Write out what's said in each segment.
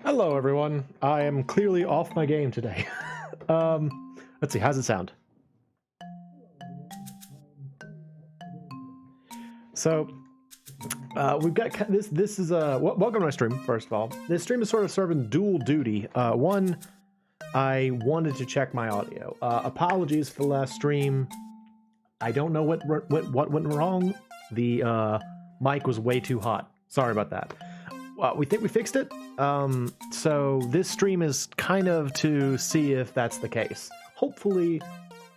Hello, everyone. I am clearly off my game today. Let's see. How's it sound? So, we've got this. This is welcome to my stream. First of all, this stream is sort of serving dual duty. One, I wanted to check my audio. Apologies for the last stream. I don't know what went wrong. The mic was way too hot. Sorry about that. We think we fixed it. So this stream is kind of to see if that's the case. Hopefully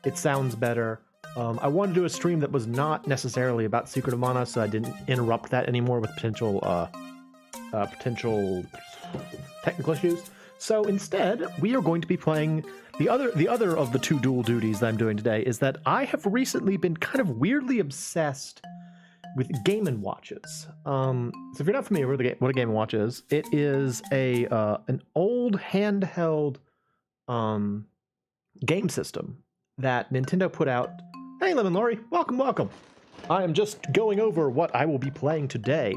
it sounds better. I wanted to do a stream that was not necessarily about Secret of Mana, so I didn't interrupt that anymore with potential technical issues. So instead, we are going to be playing the other of the two dual duties that I'm doing today is that I have recently been kind of weirdly obsessed with Game & Watches. So if you're not familiar with what a Game & Watch is, it is an old handheld game system that Nintendo put out. Hey, Lemon Lori, welcome. I am just going over what I will be playing today.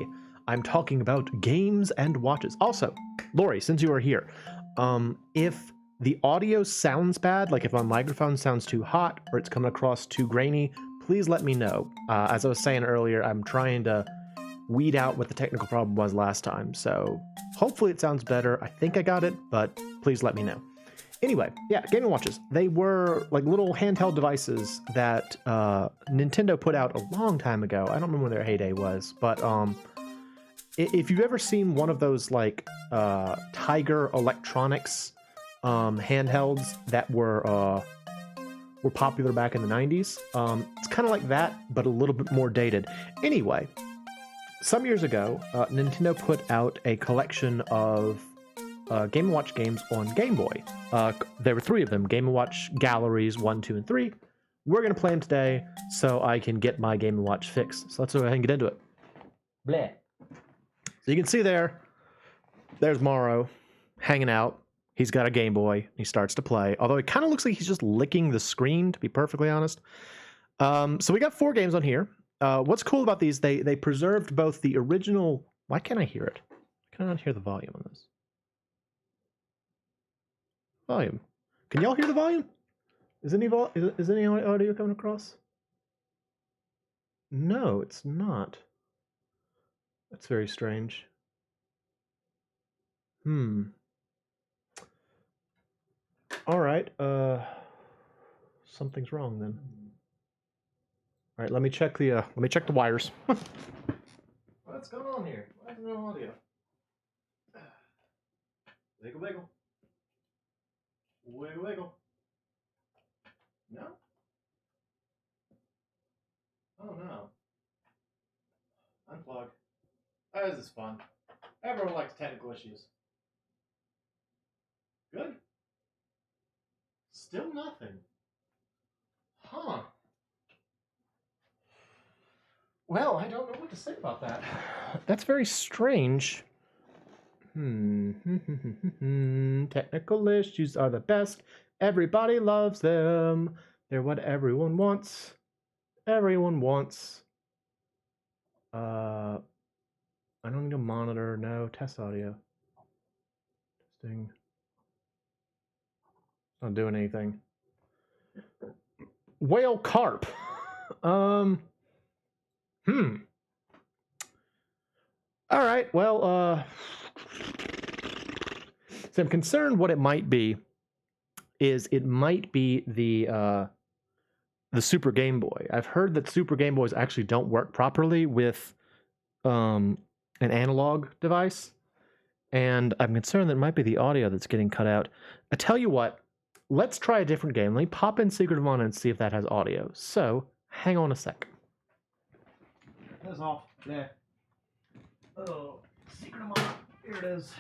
I'm talking about games and watches. Also, Lori, since you are here, if the audio sounds bad, like if my microphone sounds too hot or it's coming across too grainy, please let me know. As I was saying earlier, I'm trying to weed out what the technical problem was last time, so hopefully it sounds better. I think I got it, but please let me know. Anyway, yeah, Game & Watches. They were like little handheld devices that Nintendo put out a long time ago. I don't remember when their heyday was, but if you've ever seen one of those like Tiger Electronics handhelds that were popular back in the 90s, it's kind of like that, but a little bit more dated. Anyway, some years ago, Nintendo put out a collection of Game & Watch games on Game Boy. There were 3 of them, Game & Watch Galleries 1, 2, and 3. We're going to play them today so I can get my Game & Watch fixed. So let's go ahead and get into it. Bleh. So you can see there's Morrow hanging out. He's got a Game Boy. He starts to play, although it kind of looks like he's just licking the screen, to be perfectly honest. So we got 4 games on here. What's cool about these, they preserved both the original... Why can't I hear it? Can I not hear the volume on this? Volume. Can y'all hear the volume? Is any audio coming across? No, it's not. That's very strange. All right. Something's wrong then. All right, let me check the wires. What's going on here? Why is there no audio? Wiggle, wiggle. Wiggle, wiggle. No? Oh, no. Unplug. Oh, this is fun. Everyone likes technical issues. Good. Still nothing. Huh. Well, I don't know what to say about that. That's very strange. Technical issues are the best. Everybody loves them. They're what everyone wants. Everyone wants. I don't need a monitor. No, test audio. Testing. Not doing anything. Whale carp. All right. Well, so I'm concerned what it might be is it might be the Super Game Boy. I've heard that Super Game Boys actually don't work properly with an analog device, and I'm concerned that it might be the audio that's getting cut out. I tell you what, let's try a different game. Let me pop in Secret of Mana and see if that has audio. So, hang on a sec. That's off. There. Oh, Secret of Mana. Here it is.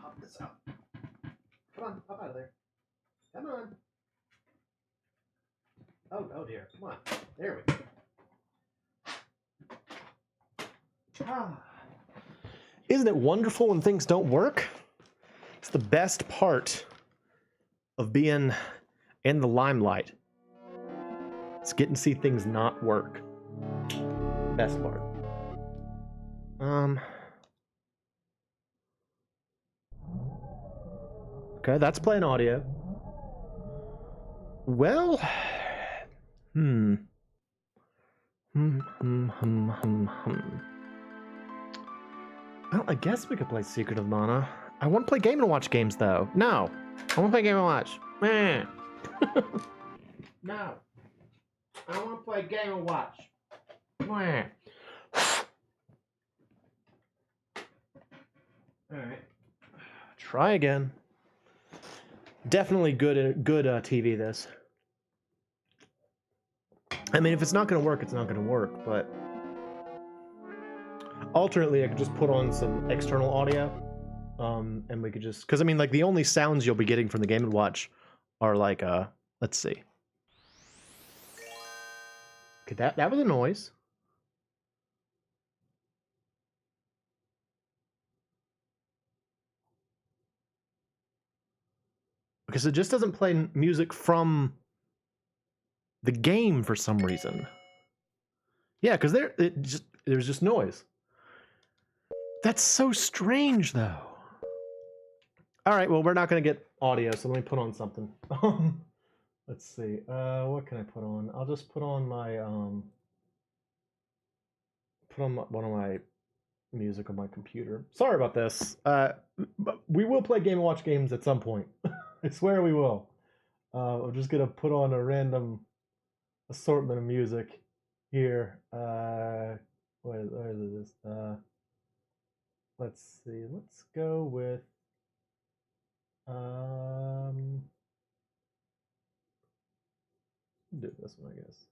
Pop this out. Come on, pop out of there. Come on. Oh dear. Come on. There we go. Isn't it wonderful when things don't work? It's the best part of being in the limelight. It's getting to see things not work. Best part. Okay, that's playing audio. Well, Well, I guess we could play Secret of Mana. I want to play Game & Watch games, though. No. I want to play Game & Watch. No. I want to play Game & Watch. Alright. Try again. Definitely good TV, this. I mean, if it's not going to work, it's not going to work, but... Alternately, I could just put on some external audio, and we could just... Because, I mean, like, the only sounds you'll be getting from the Game & Watch are, like, let's see. Okay, that was a noise. Okay, so it just doesn't play music from the game for some reason. Yeah, because there's just noise. That's so strange, though. All right, well, we're not going to get audio, so let me put on something. Let's see. What can I put on? I'll just put on my one of my music on my computer. Sorry about this. But we will play Game & Watch games at some point. I swear we will. I'm just gonna put on a random assortment of music here. Where is this? Let's see. Let's go with do this one, I guess.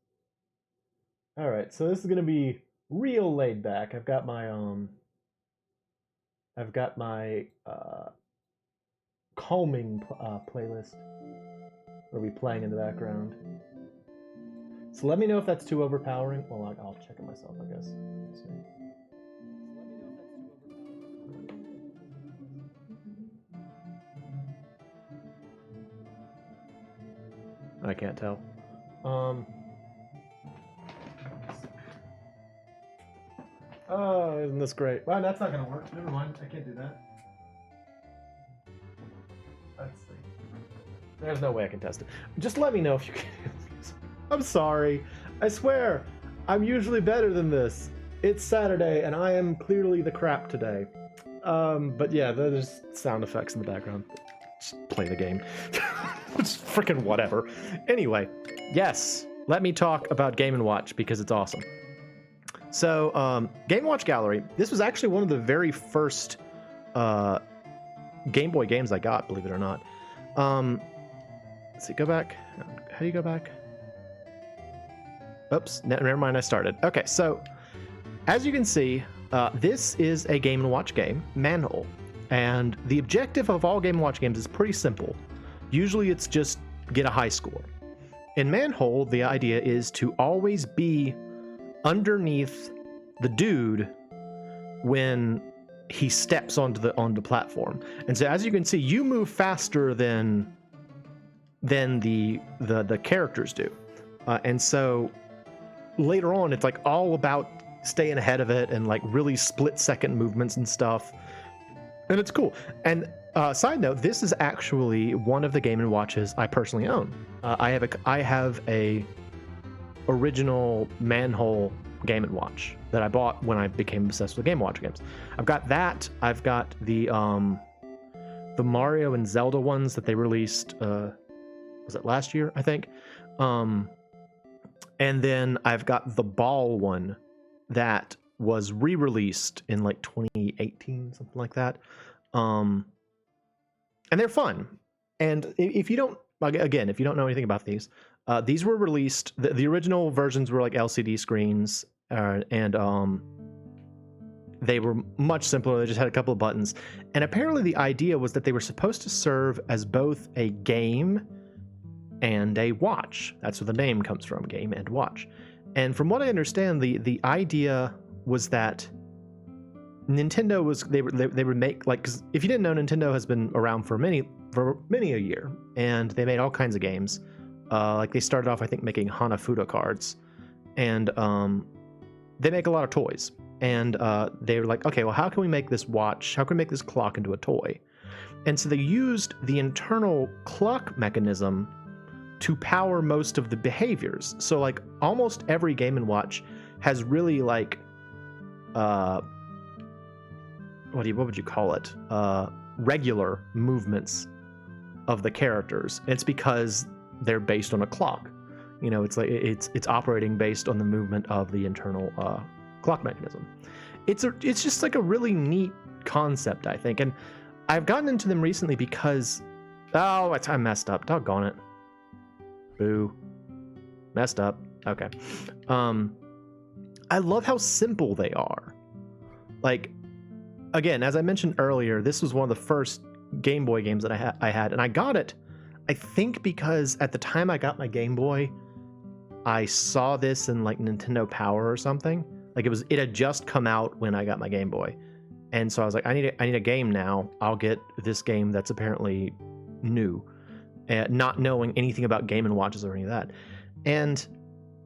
All right, so this is gonna be real laid back. I've got my calming playlist will be playing in the background. So let me know if that's too overpowering. Well, I'll check it myself, I guess. Let's see. I can't tell. Oh, isn't this great? Well, that's not gonna work. Never mind. I can't do that. Let's see. There's no way I can test it. Just let me know if you can. I'm sorry. I swear, I'm usually better than this. It's Saturday, and I am clearly the crap today. But yeah, there's sound effects in the background. Just play the game. It's freaking whatever. Anyway, yes, let me talk about Game & Watch because it's awesome. So, Game & Watch Gallery. This was actually one of the very first Game Boy games I got, believe it or not. Let's see, go back. How do you go back? Oops, never mind, I started. Okay, so, as you can see, this is a Game & Watch game, Manhole. And the objective of all Game & Watch games is pretty simple. Usually it's just get a high score. In Manhole, the idea is to always be underneath the dude when he steps onto the platform. And so as you can see, you move faster than the characters do. And so later on, it's like all about staying ahead of it and like really split-second movements and stuff. And it's cool. And side note, this is actually one of the Game & Watches I personally own. I have a original Manhole Game & Watch that I bought when I became obsessed with Game & Watch games. I've got that. I've got the Mario and Zelda ones that they released, was it last year, I think? And then I've got the Ball one that was re-released in like 2018, something like that. And they're fun. And if you don't know anything about these were released, the original versions were like LCD screens, and they were much simpler. They just had a couple of buttons. And apparently the idea was that they were supposed to serve as both a game and a watch. That's where the name comes from, Game and Watch. And from what I understand, the idea was that Nintendo was they would make, like, 'cause if you didn't know, Nintendo has been around for many a year, and they made all kinds of games. Like they started off, I think, making Hanafuda cards, and they make a lot of toys. And they were like, okay, well, how can we make this watch? How can we make this clock into a toy? And so they used the internal clock mechanism to power most of the behaviors. So like almost every Game & Watch has really like what would you call it? Regular movements of the characters. It's because they're based on a clock. You know, it's like it's operating based on the movement of the internal clock mechanism. It's just like a really neat concept, I think. And I've gotten into them recently because I messed up. Doggone it. Boo. Messed up. Okay. I love how simple they are. Like, again, as I mentioned earlier, this was one of the first Game Boy games that I had, and I got it, I think, because at the time I got my Game Boy, I saw this in like Nintendo Power or something. Like it had just come out when I got my Game Boy, and so I was like, I need a game now. I'll get this game that's apparently new, not knowing anything about Game & Watches or any of that. And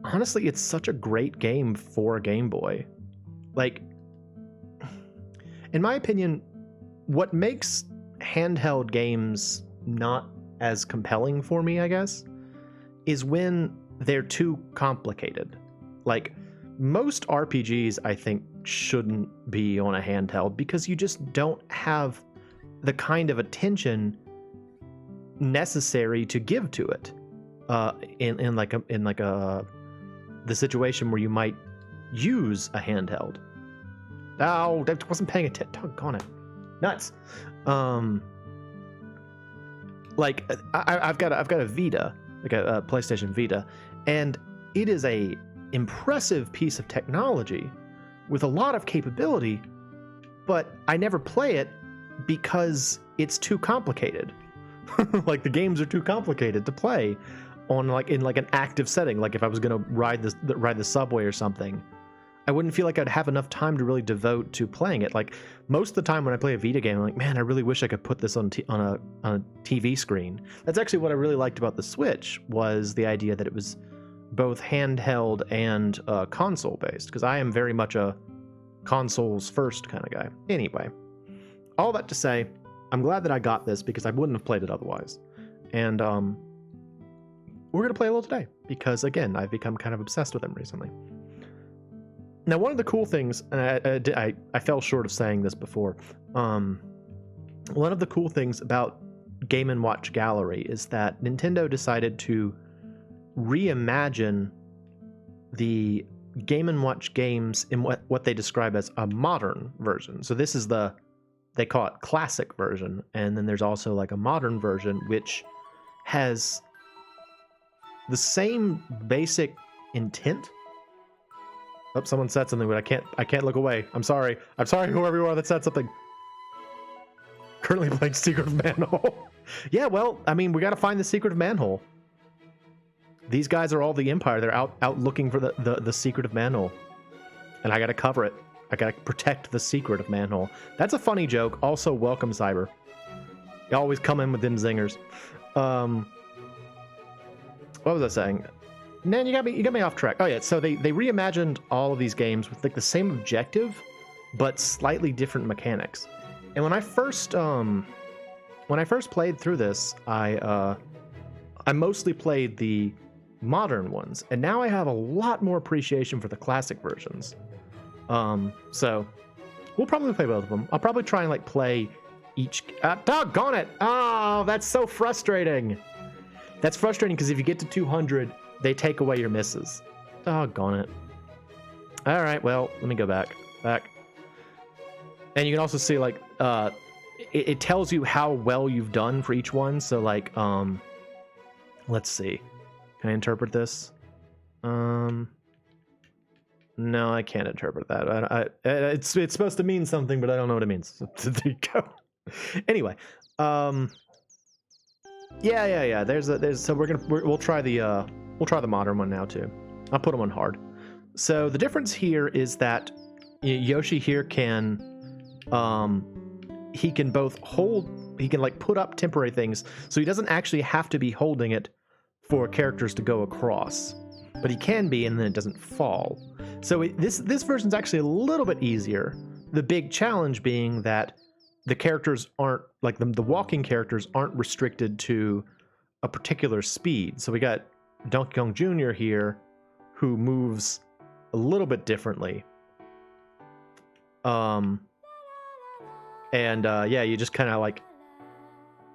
honestly, it's such a great game for a Game Boy. Like, in my opinion, what makes handheld games not as compelling for me, I guess, is when they're too complicated. Like, most RPGs, I think, shouldn't be on a handheld because you just don't have the kind of attention necessary to give to it in the situation where you might use a handheld. Oh, I wasn't paying attention. Doggone it. Nuts. Like I've got a Vita, like a PlayStation Vita, and it is a impressive piece of technology with a lot of capability, but I never play it because it's too complicated. Like the games are too complicated to play on in an active setting. Like if I was gonna ride the subway or something, I wouldn't feel like I'd have enough time to really devote to playing it. Like most of the time when I play a Vita game, I'm like, man, I really wish I could put this on a TV screen. That's actually what I really liked about the Switch, was the idea that it was both handheld and console based, because I am very much a consoles first kind of guy. Anyway, all that to say, I'm glad that I got this because I wouldn't have played it otherwise. And we're going to play a little today because, again, I've become kind of obsessed with them recently. Now, one of the cool things, and I fell short of saying this before, one of the cool things about Game & Watch Gallery is that Nintendo decided to reimagine the Game & Watch games in what they describe as a modern version. So this is they call it classic version, and then there's also like a modern version which has the same basic intent. Oh, someone said something, but I can't look away. I'm sorry, whoever you are that said something. Currently playing Secret of Manhole. Yeah, well, I mean, we got to find the secret of Manhole. These guys are all the Empire. They're out looking for the secret of Manhole. And I got to cover it. I got to protect the secret of Manhole. That's a funny joke. Also, welcome, Cyber. You always come in with them zingers. What was I saying? Man, you got me off track. Oh yeah, so they reimagined all of these games with like the same objective, but slightly different mechanics. And when I first played through this, I mostly played the modern ones, and now I have a lot more appreciation for the classic versions. So we'll probably play both of them. I'll probably try and like play each. Doggone it! Oh, that's so frustrating. That's frustrating because if you get to 200, they take away your misses. Doggone it. All right, well, let me go back. And you can also see like it tells you how well you've done for each one. So like let's see. Can I interpret this? No, I can't interpret that. It's supposed to mean something, but I don't know what it means. So there you go. Anyway, yeah. So we'll try the modern one now too. I'll put them on hard. So the difference here is that Yoshi here can he can both hold, he can like put up temporary things, so he doesn't actually have to be holding it for characters to go across, but he can be, and then it doesn't fall. So this version's actually a little bit easier. The big challenge being that the characters aren't like the walking characters aren't restricted to a particular speed. So we got Donkey Kong Jr. here, who moves a little bit differently. Yeah, you just kind of like.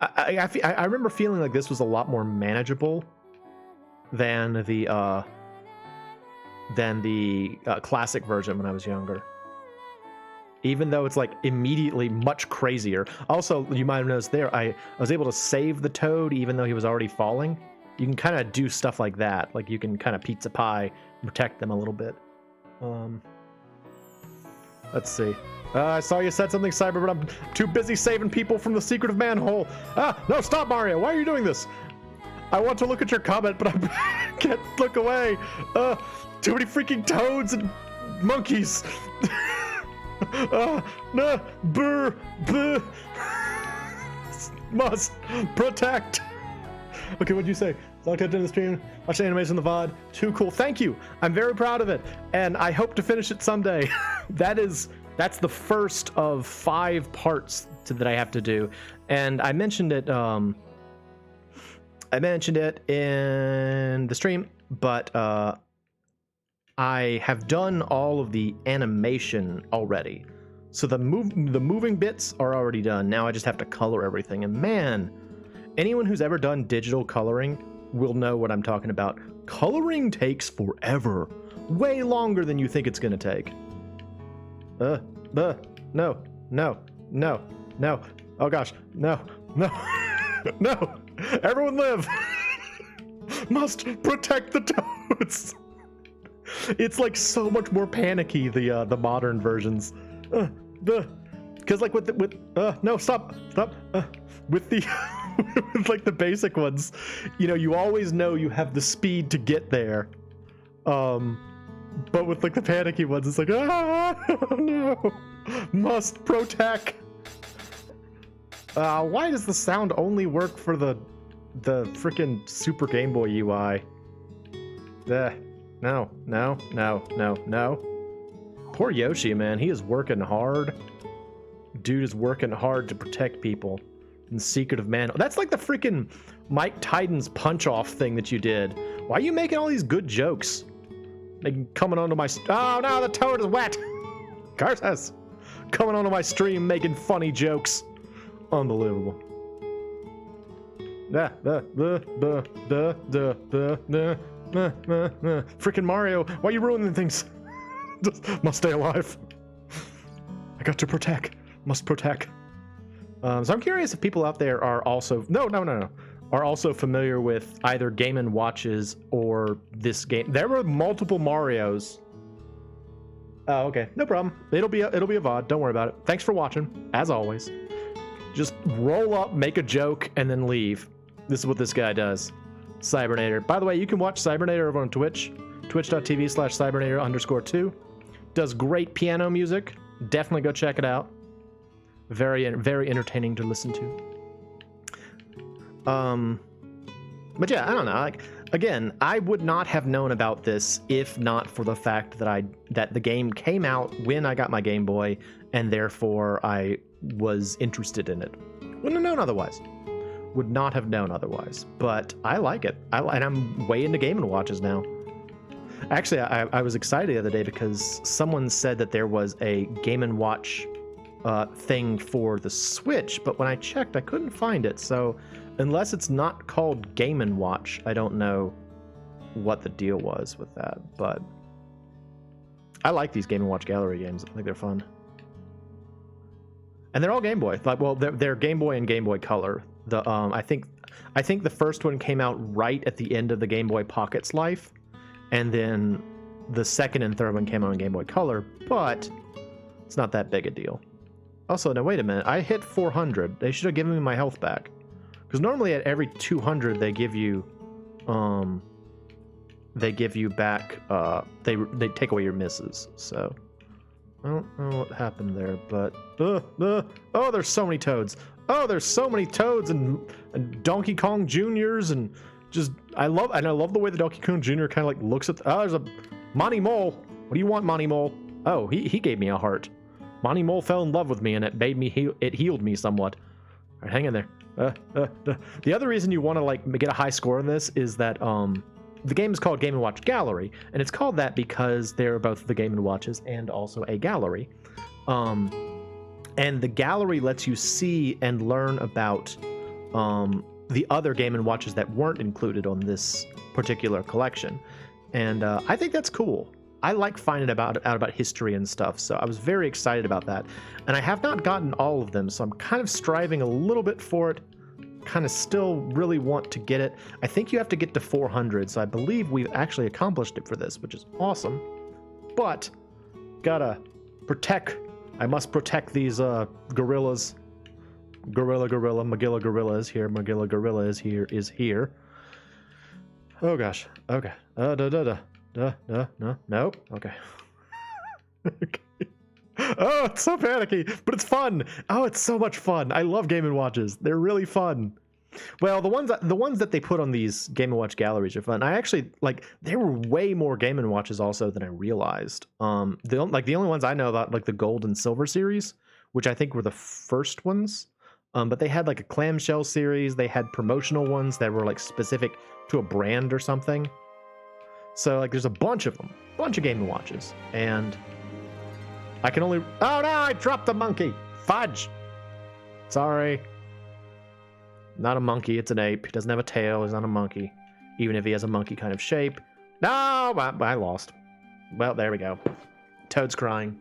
I remember feeling like this was a lot more manageable than the classic version when I was younger. Even though it's like immediately much crazier. Also, you might have noticed there, I was able to save the Toad even though he was already falling. You can kind of do stuff like that. Like you can kind of pizza pie and protect them a little bit. Let's see. I saw you said something, Cyber, but I'm too busy saving people from the secret of Manhole. No, stop, Mario. Why are you doing this? I want to look at your comment, but I can't look away. Too many freaking toads and monkeys. No, brr, must protect. Okay, what'd you say? Locked into the stream, watch the animation on the VOD. Too cool. Thank you. I'm very proud of it, and I hope to finish it someday. That's the first of 5 parts that I have to do, and I mentioned it. I mentioned it in the stream, but I have done all of the animation already. So the moving bits are already done. Now I just have to color everything. And man, anyone who's ever done digital coloring will know what I'm talking about. Coloring takes forever. Way longer than you think it's gonna take. No. Oh gosh, no. No. Everyone live. Must protect the toads. It's like so much more panicky, the modern versions. Because like no, stop. With the with like the basic ones, you always know you have the speed to get there. But with like the panicky ones, it's like no, must protect. Why does the sound only work for the freaking Super Game Boy UI? No. Poor Yoshi, man. He is working hard. Dude is working hard to protect people. In Secret of Manhole. That's like the freaking Mike Tyden's punch-off thing that you did. Why are you making all these good jokes? Coming onto my... Oh, no, the toad is wet. Curses. Coming onto my stream making funny jokes. Unbelievable. Freaking Mario, why are you ruining things? Must stay alive. I got to protect. Must protect. So I'm curious if people out there are also are also familiar with either Game & Watches or this game. There were multiple Marios. Oh, okay, no problem. It'll be a VOD. Don't worry about it. Thanks for watching, as always. Just roll up, make a joke, and then leave. This is what this guy does. Cybernator. By the way, you can watch Cybernator over on Twitch. Twitch.tv/Cybernator_2. Does great piano music. Definitely go check it out. Very, very entertaining to listen to. But yeah, I don't know. Like, again, I would not have known about this if not for the fact that the game came out when I got my Game Boy, and therefore I was interested in it. Wouldn't have known otherwise. Would not have known otherwise. But I like it. And I'm way into Game & Watches now. Actually, I was excited the other day because someone said that there was a Game & Watch thing for the Switch, but when I checked, I couldn't find it. So unless it's not called Game & Watch, I don't know what the deal was with that. But I like these Game & Watch gallery games. I think they're fun. And they're all Game Boy. Like, well, they're Game Boy and Game Boy Color. The I think the first one came out right at the end of the Game Boy Pocket's life, and then the second and third one came out on Game Boy Color, but it's not that big a deal. Also, now wait a minute. I hit 400. They should have given me my health back, because normally at every 200 they give you back they take away your misses. So I don't know what happened there, but oh, there's so many toads. Oh, there's so many toads and Donkey Kong Juniors, and just I love the way the Donkey Kong Jr. kind of like looks at. Oh, there's a Monty Mole. What do you want, Monty Mole? Oh, he gave me a heart. Monty Mole fell in love with me, and it made me it healed me somewhat. All right, hang in there. The other reason you want to like get a high score in this is that the game is called Game & Watch Gallery, and it's called that because they're both the Game & Watches and also a gallery. And the gallery lets you see and learn about the other Game & Watches that weren't included on this particular collection. And I think that's cool. I like finding out about history and stuff, so I was very excited about that. And I have not gotten all of them, so I'm kind of striving a little bit for it. Kind of still really want to get it. I think you have to get to 400, so I believe we've actually accomplished it for this, which is awesome. But gotta protect. I must protect these gorillas. Gorilla, Magilla Gorilla is here. Magilla Gorilla is here. Oh gosh. Okay. No. Okay. Okay. Oh, it's so panicky, but it's fun. Oh, it's so much fun. I love Game & Watches. They're really fun. Well, the ones that they put on these Game & Watch galleries are fun. I actually like. There were way more Game & Watches also than I realized. The only ones I know about, like the Gold and Silver series, which I think were the first ones. But they had like a clamshell series. They had promotional ones that were like specific to a brand or something. So like, there's a bunch of them, bunch of Game & Watches, and I can only. Oh no! I dropped the monkey. Fudge. Sorry. Not a monkey, it's an ape. He doesn't have a tail, he's not a monkey. Even if he has a monkey kind of shape. No, I lost. Well, there we go. Toad's crying.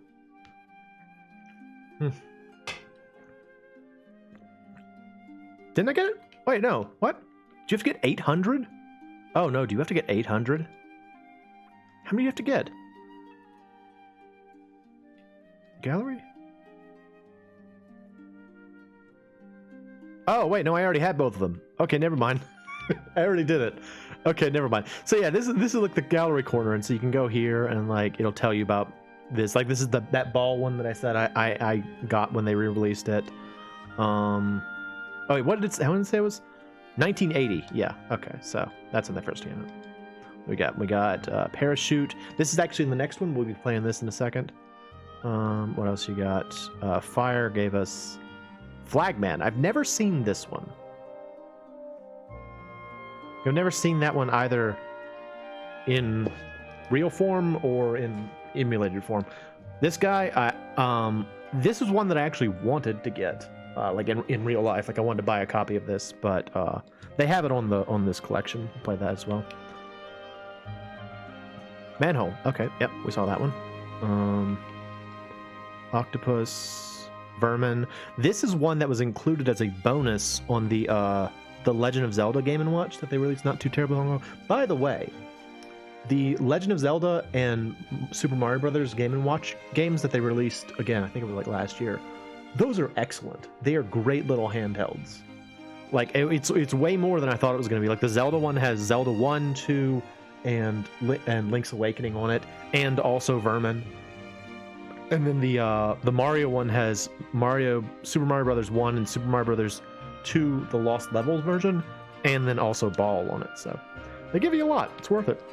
Didn't I get it? Wait, no. What? Do you have to get 800? Oh, no, do you have to get 800? How many do you have to get? Gallery? Oh, wait, no, I already had both of them. Okay, never mind. I already did it. Okay, never mind. So yeah, this is like the gallery corner, and so you can go here and like it'll tell you about this. Like this is that ball one that I said I got when they re-released it. Oh wait, what did it say? How did it say it was? 1980. Yeah, okay, so that's when they first came out. We got Parachute. This is actually in the next one. We'll be playing this in a second. What else you got? Fire gave us Flagman. I've never seen this one. I've never seen that one either in real form or in emulated form. This guy, this is one that I actually wanted to get, like in real life. Like I wanted to buy a copy of this, but they have it on this collection. Play that as well. Manhole. Okay, yep, we saw that one. Octopus, Vermin. This is one that was included as a bonus on the Legend of Zelda Game & Watch that they released not too terribly long ago. By the way, the Legend of Zelda and Super Mario Brothers Game & Watch games that they released, again, I think it was like last year, those are excellent. They are great little handhelds. Like, it's way more than I thought it was going to be. Like, the Zelda one has Zelda 1, 2, and Link's Awakening on it, and also Vermin. And then the Mario one has Super Mario Brothers 1 and Super Mario Brothers 2, the Lost Levels version, and then also Ball on it. So they give you a lot. It's worth it.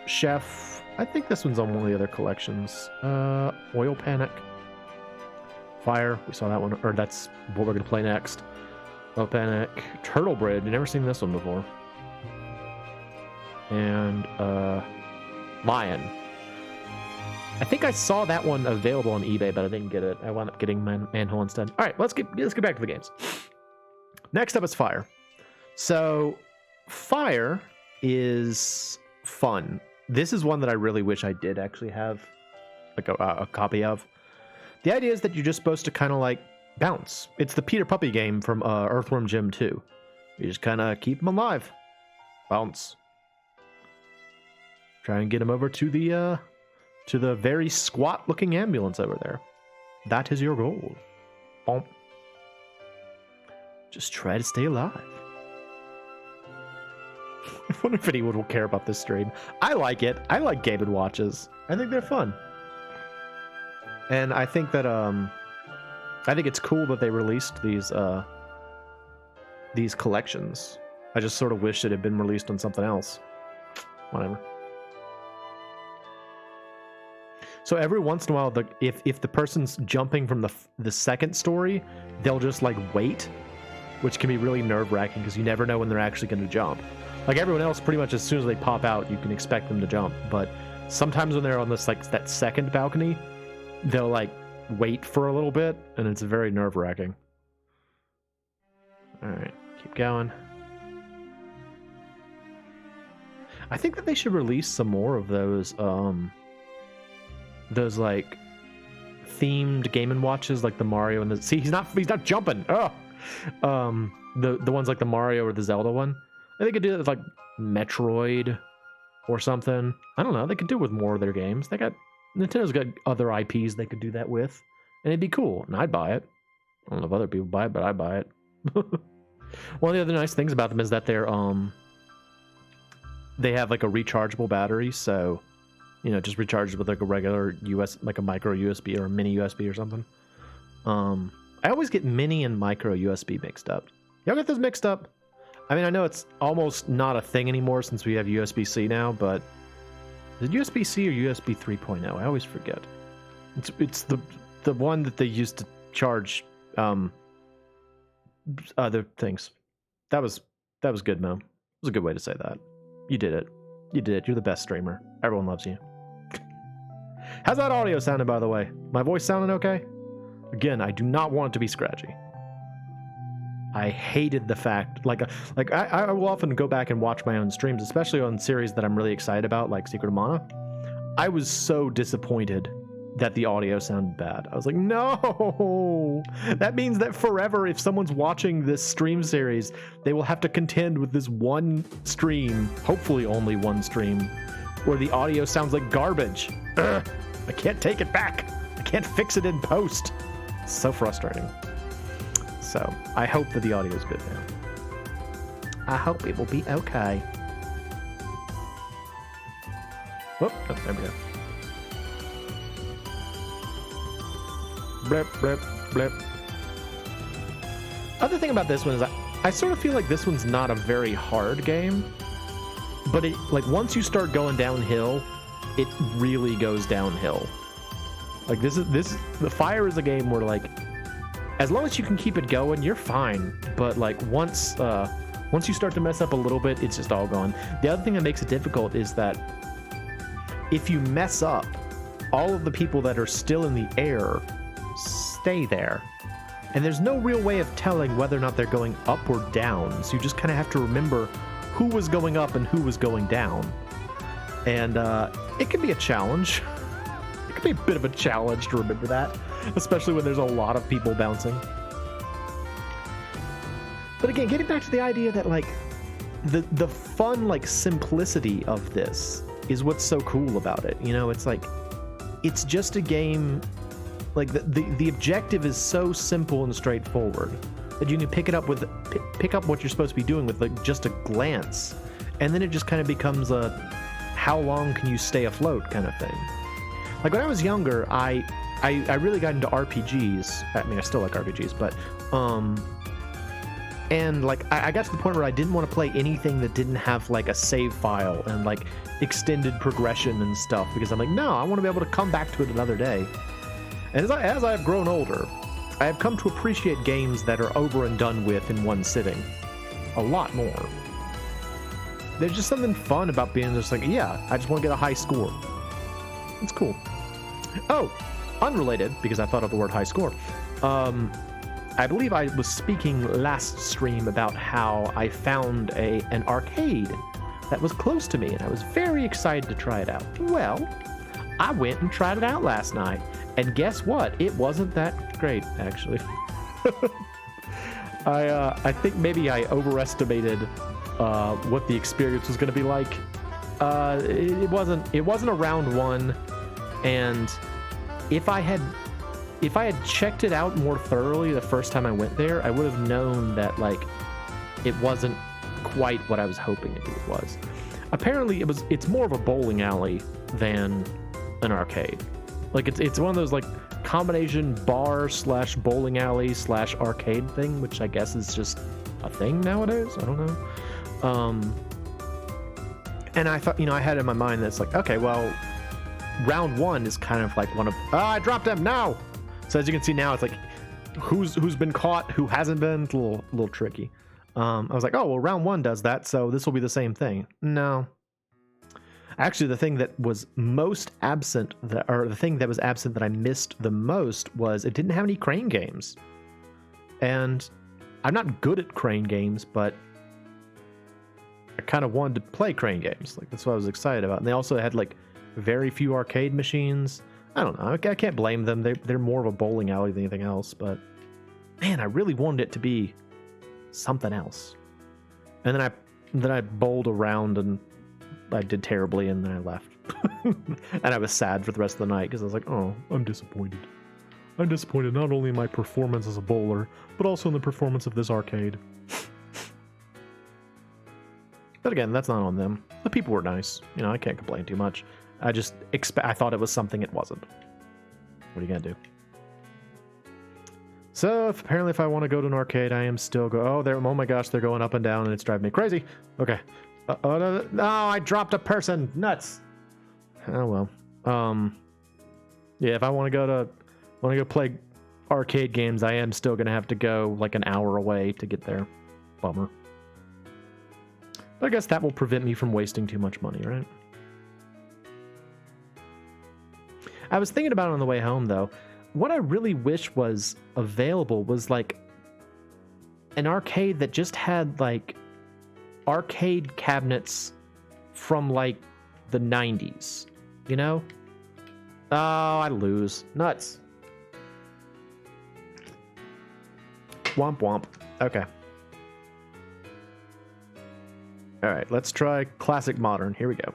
Chef, I think this one's on one of the other collections. Oil Panic. Fire, we saw that one, or that's what we're gonna play next. Oil Panic. Turtle Bridge, I've never seen this one before. And Lion. I think I saw that one available on eBay, but I didn't get it. I wound up getting Manhole instead. All right, let's get back to the games. Next up is Fire. So Fire is fun. This is one that I really wish I did actually have like a copy of. The idea is that you're just supposed to kind of like bounce. It's the Peter Puppy game from Earthworm Jim 2. You just kind of keep them alive. Bounce. Try and get them over to the very squat-looking ambulance over there. That is your goal. Bonk. Just try to stay alive. I wonder if anyone will care about this stream. I like it. I like Game & Watches. I think they're fun. And I think that I think it's cool that they released these collections. I just sort of wish it had been released on something else. Whatever. So every once in a while, if the person's jumping from the second story, they'll just like wait, which can be really nerve-wracking because you never know when they're actually going to jump. Like everyone else, pretty much as soon as they pop out, you can expect them to jump. But sometimes when they're on this like that second balcony, they'll like wait for a little bit, and it's very nerve-wracking. All right, keep going. I think that they should release some more of those like themed Game & Watches, like the Mario and the he's not jumping. Oh, the ones like the Mario or the Zelda one. I think they could do that with like Metroid or something. I don't know. They could do it with more of their games. Nintendo's got other IPs they could do that with, and it'd be cool, and I'd buy it. I don't know if other people buy it, but I'd buy it. One of the other nice things about them is that they have like a rechargeable battery, so just recharge with like a regular like a micro USB or a mini USB or something. I always get mini and micro USB mixed up. Y'all get those mixed up? I mean, I know it's almost not a thing anymore since we have USB-C now, but is it USB-C or USB 3.0? I always forget. It's the one that they used to charge other things. That was good, Mo. It was a good way to say that. You did it. You did it. You're the best streamer. Everyone loves you. How's that audio sounding, by the way? My voice sounding okay? Again, I do not want it to be scratchy. I hated the fact, I will often go back and watch my own streams, especially on series that I'm really excited about, like Secret of Mana. I was so disappointed that the audio sounded bad. I was like, no! That means that forever, if someone's watching this stream series, they will have to contend with this one stream, hopefully only one stream, where the audio sounds like garbage. Ugh, I can't take it back. I can't fix it in post. It's so frustrating. So, I hope that the audio is good now. I hope it will be okay. Whoop, oh, there we go. Blip, blip, blip. Other thing about this one is I sort of feel like this one's not a very hard game, but it once you start going downhill, it really goes downhill. Like the Fire is a game where as long as you can keep it going, you're fine. But once you start to mess up a little bit, it's just all gone. The other thing that makes it difficult is that if you mess up, all of the people that are still in the air stay there. And there's no real way of telling whether or not they're going up or down. So you just kind of have to remember who was going up and who was going down. And it can be a challenge. It can be a bit of a challenge to remember that, especially when there's a lot of people bouncing. But again, getting back to the idea that the fun simplicity of this is what's so cool about it. It's just a game Like the objective is so simple and straightforward that you can pick it up with pick up what you're supposed to be doing with like just a glance, and then it just kind of becomes a how long can you stay afloat kind of thing. Like when I was younger, I really got into RPGs. I mean, I still like RPGs, but and like I got to the point where I didn't want to play anything that didn't have like a save file and like extended progression and stuff, because I'm like, no, I want to be able to come back to it another day. And as I have grown older, I have come to appreciate games that are over and done with in one sitting a lot more. There's just something fun about being just like, yeah, I just want to get a high score. It's cool. Oh, unrelated, because I thought of the word high score. I believe I was speaking last stream about how I found an arcade that was close to me, and I was very excited to try it out. Well, I went and tried it out last night, and guess what? It wasn't that great, actually. I think maybe I overestimated what the experience was going to be like. It wasn't a round one, and if I had checked it out more thoroughly the first time I went there, I would have known that like it wasn't quite what I was hoping it was. Apparently, it's more of a bowling alley than an arcade. Like it's one of those like combination bar / bowling / arcade thing, which I guess is just a thing nowadays. I don't know. And I thought, I had in my mind that's like, okay, well, round one is kind of like one of I dropped him now. So as you can see now, it's like who's been caught, who hasn't been. It's a little tricky. I was like, oh well, round one does that, so this will be the same thing. No. Actually, the thing that was most absent, the thing that was absent that I missed the most was it didn't have any crane games. And I'm not good at crane games, but I kind of wanted to play crane games. Like that's what I was excited about. And they also had like very few arcade machines. I don't know. I can't blame them. They're more of a bowling alley than anything else. But man, I really wanted it to be something else. And then I bowled around and I did terribly, and then I left. And I was sad for the rest of the night because I was like, oh, I'm disappointed. I'm disappointed not only in my performance as a bowler, but also in the performance of this arcade. But again, that's not on them. The people were nice. I can't complain too much. I thought it was something it wasn't. What are you gonna do? So apparently if I want to go to an arcade, I am still oh my gosh, they're going up and down and it's driving me crazy. Okay. No, I dropped a person. Nuts. Oh well. Yeah, if I want to go play arcade games, I am still gonna have to go like an hour away to get there. Bummer. But I guess that will prevent me from wasting too much money, right? I was thinking about it on the way home, though. What I really wish was available was like an arcade that just had like arcade cabinets from like the 90s, Oh, I lose. Nuts. Womp womp. Okay. All right, let's try classic modern. Here we go.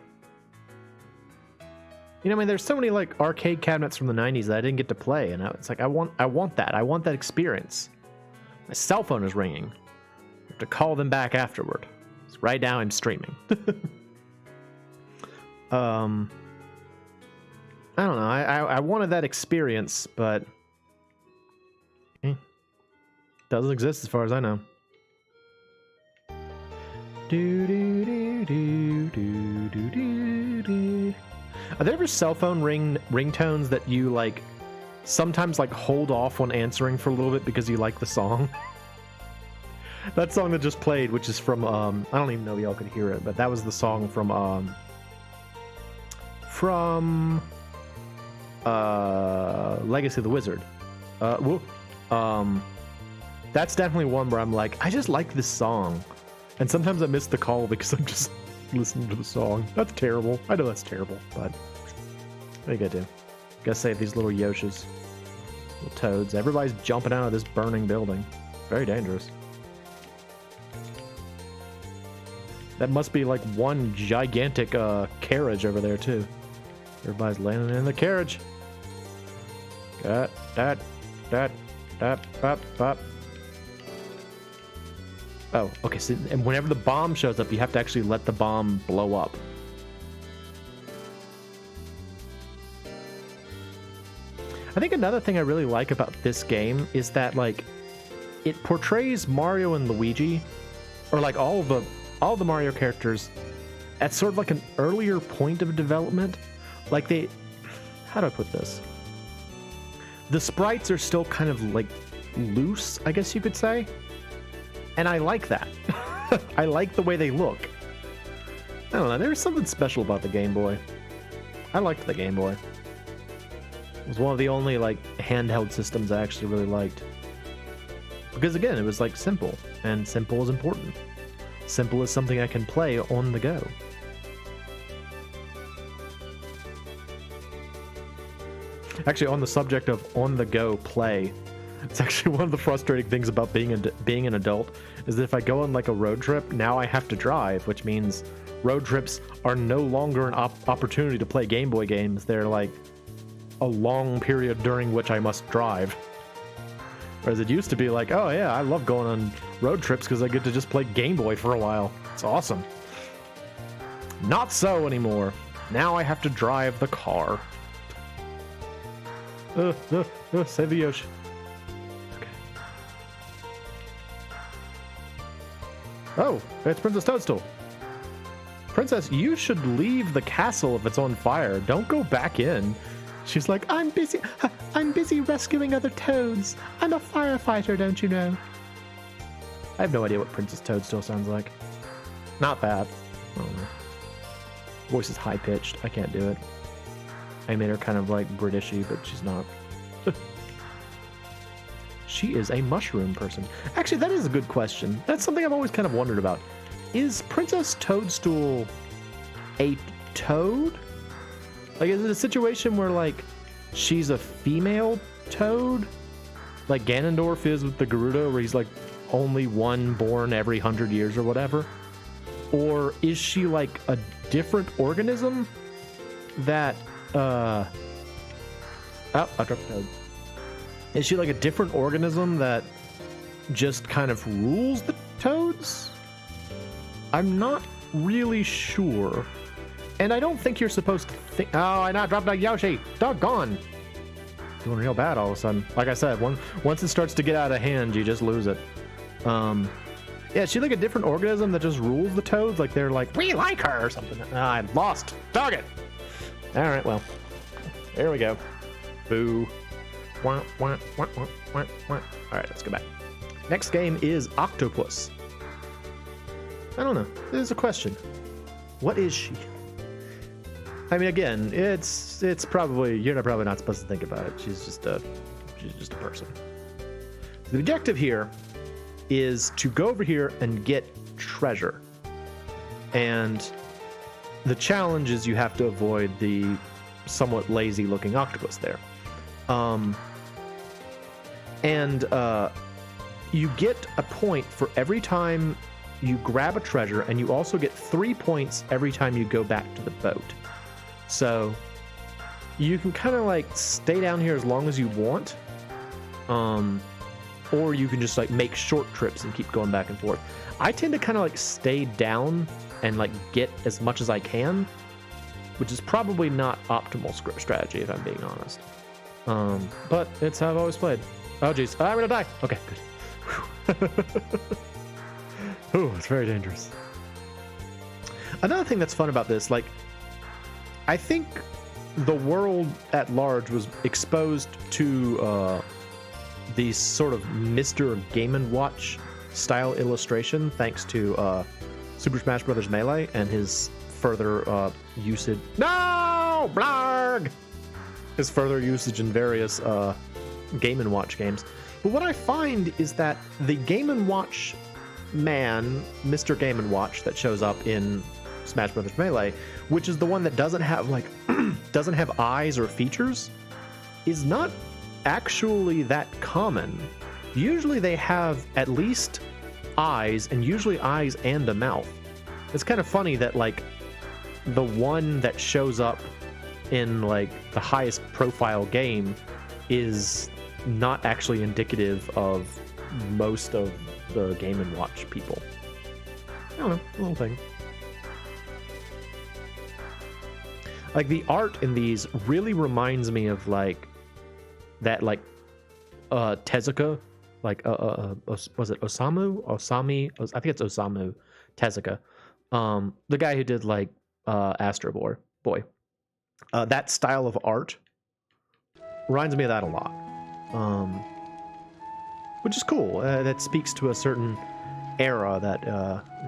There's so many like arcade cabinets from the 90s that I didn't get to play, and it's like I want that. I want that experience. My cell phone is ringing. I have to call them back afterward. It's right now I'm streaming. I don't know. I wanted that experience, but doesn't exist as far as I know. Are there ever cell phone ringtones that you like sometimes like hold off on answering for a little bit because you like the song? That song that just played, which is from I don't even know if y'all could hear it, but that was the song from Legacy of the Wizard. That's definitely one where I'm like, I just like this song. And sometimes I miss the call because I'm just listening to the song. That's terrible. I know that's terrible, but what are you gonna do? Gotta save these little Yoshis. Little toads. Everybody's jumping out of this burning building. Very dangerous. That must be like one gigantic carriage over there too. Everybody's landing in the carriage. Got Dad, dad, dad, bop, bop. Oh, okay. So, and whenever the bomb shows up, you have to actually let the bomb blow up. I think another thing I really like about this game is that, like, it portrays Mario and Luigi, or like all the Mario characters, at sort of like an earlier point of development. Like how do I put this? The sprites are still kind of like loose, I guess you could say. And I like that. I like the way they look. I don't know, there's something special about the Game Boy. I liked the Game Boy. It was one of the only like handheld systems I actually really liked. Because again, it was like simple, and simple is important. Simple is something I can play on the go. Actually, on the subject of on-the-go play, it's actually one of the frustrating things about being an adult is that if I go on like a road trip, now I have to drive, which means road trips are no longer an opportunity to play Game Boy games. They're like a long period during which I must drive. Whereas it used to be like, oh yeah, I love going on road trips because I get to just play Game Boy for a while. It's awesome. Not so anymore. Now I have to drive the car. Save the Yoshi. Okay. Oh, it's Princess Toadstool. Princess, you should leave the castle if it's on fire. Don't go back in. She's like, I'm busy rescuing other toads. I'm a firefighter, don't you know? I have no idea what Princess Toadstool sounds like. Not bad. I don't know. Voice is high-pitched. I can't do it. I made her kind of like Britishy, but she's not. She is a mushroom person. Actually, that is a good question. That's something I've always kind of wondered about. Is Princess Toadstool a toad? Like, is it a situation where, like, she's a female toad? Like Ganondorf is with the Gerudo, where he's, like, only one born every 100 years or whatever? Or is she, like, a different organism that, Oh, I dropped a toad. Is she, like, a different organism that just kind of rules the toads? I'm not really sure. And I don't think you're supposed to think... Oh, I not dropped a Yoshi! Doggone! Doing real bad all of a sudden. Like I said, once it starts to get out of hand, you just lose it. Yeah, is she like a different organism that just rules the toads? Like they're like, we like her or something. I lost. Dog it! Alright, well. There we go. Boo. Wah, wah, wah, wah, wah, wah. Alright, let's go back. Next game is Octopus. I don't know. There's a question. What is she? I mean, again, it's probably, you're probably not supposed to think about it. She's just a person. The objective here is to go over here and get treasure. And the challenge is you have to avoid the somewhat lazy looking octopus there. You get a point for every time you grab a treasure, and you also get 3 points every time you go back to the boat. So you can kind of like stay down here as long as you want, or you can just like make short trips and keep going back and forth. I tend to kind of like stay down and like get as much as I can, which is probably not optimal strategy if I'm being honest. But it's how I've always played. Oh geez, I'm gonna die. Okay, good. Ooh, it's very dangerous. Another thing that's fun about this, like, I think the world at large was exposed to the sort of Mr. Game & Watch style illustration thanks to Super Smash Bros. Melee and his further usage. No! Blarg! His further usage in various Game & Watch games. But what I find is that the Game & Watch man, Mr. Game & Watch, that shows up in Smash Bros. Melee, which is the one that doesn't have like doesn't have eyes or features, is not actually that common. Usually they have at least eyes, and usually eyes and a mouth. It's kind of funny that like the one that shows up in like the highest profile game is not actually indicative of most of the Game & Watch people. I don't know, a little thing. Like, the art in these really reminds me of, like, that, like, Tezuka, like, was it Osamu? I think it's Osamu Tezuka. The guy who did, like, Astro Boy. That style of art reminds me of that a lot. Which is cool. That speaks to a certain era that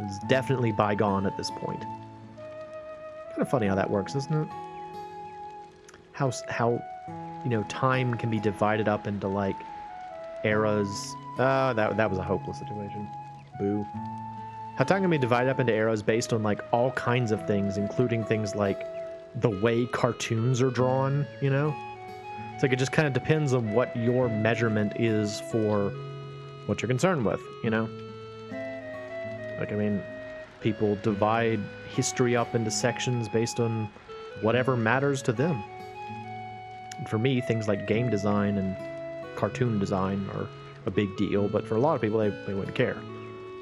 is definitely bygone at this point. Kind of funny how that works, isn't it? How you know, time can be divided up into, like, eras. That was a hopeless situation. Boo. How time can be divided up into eras based on, like, all kinds of things, including things like the way cartoons are drawn, you know? It's like it just kind of depends on what your measurement is for what you're concerned with, you know? Like, I mean, people divide history up into sections based on whatever matters to them. And for me, things like game design and cartoon design are a big deal, but for a lot of people, they wouldn't care,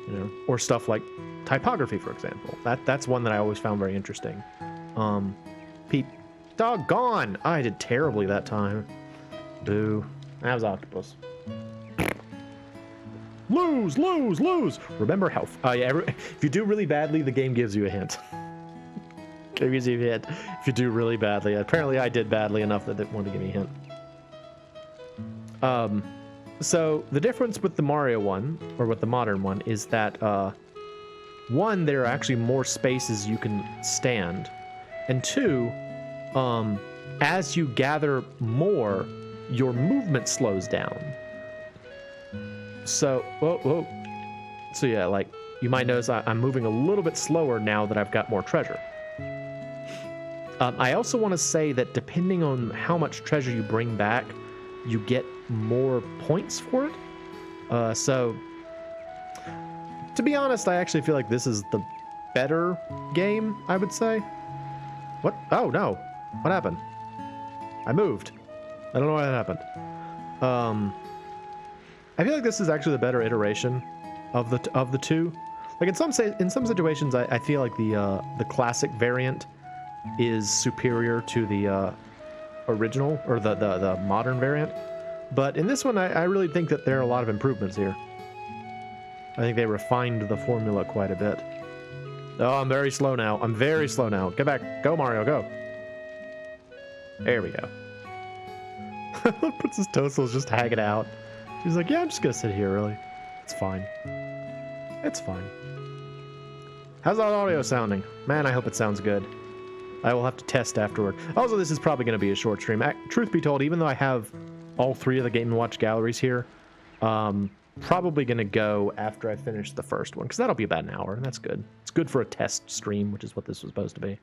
you know? Or stuff like typography, for example. That's one that I always found very interesting. Pete, doggone! I did terribly that time. Boo. That was octopus. Lose, lose, lose! Remember how... yeah, if you do really badly, the game gives you a hint. It gives you a hint if you do really badly. Apparently, I did badly enough that it wanted to give me a hint. So, the difference with the Mario one, or with the modern one, is that, one, there are actually more spaces you can stand. And two, as you gather more, your movement slows down. So, whoa. So yeah, like, you might notice I'm moving a little bit slower now that I've got more treasure. I also want to say that depending on how much treasure you bring back, you get more points for it. So, to be honest, I actually feel like this is the better game, I would say. What? Oh, no. What happened? I moved. I don't know why that happened. I feel like this is actually the better iteration of the two. Like, in some situations, I feel like the classic variant is superior to the original, or the modern variant. But in this one, I really think that there are a lot of improvements here. I think they refined the formula quite a bit. Oh, I'm very slow now. I'm very slow now. Get back. Go, Mario, go. There we go. Princess Toadstool's just hanging out. She's like, yeah, I'm just gonna sit here, really. It's fine. It's fine. How's that audio sounding? Man, I hope it sounds good. I will have to test afterward. Also, this is probably going to be a short stream. Truth be told, even though I have all three of the Game & Watch galleries here, probably going to go after I finish the first one, because that'll be about an hour, and that's good. It's good for a test stream, which is what this was supposed to be.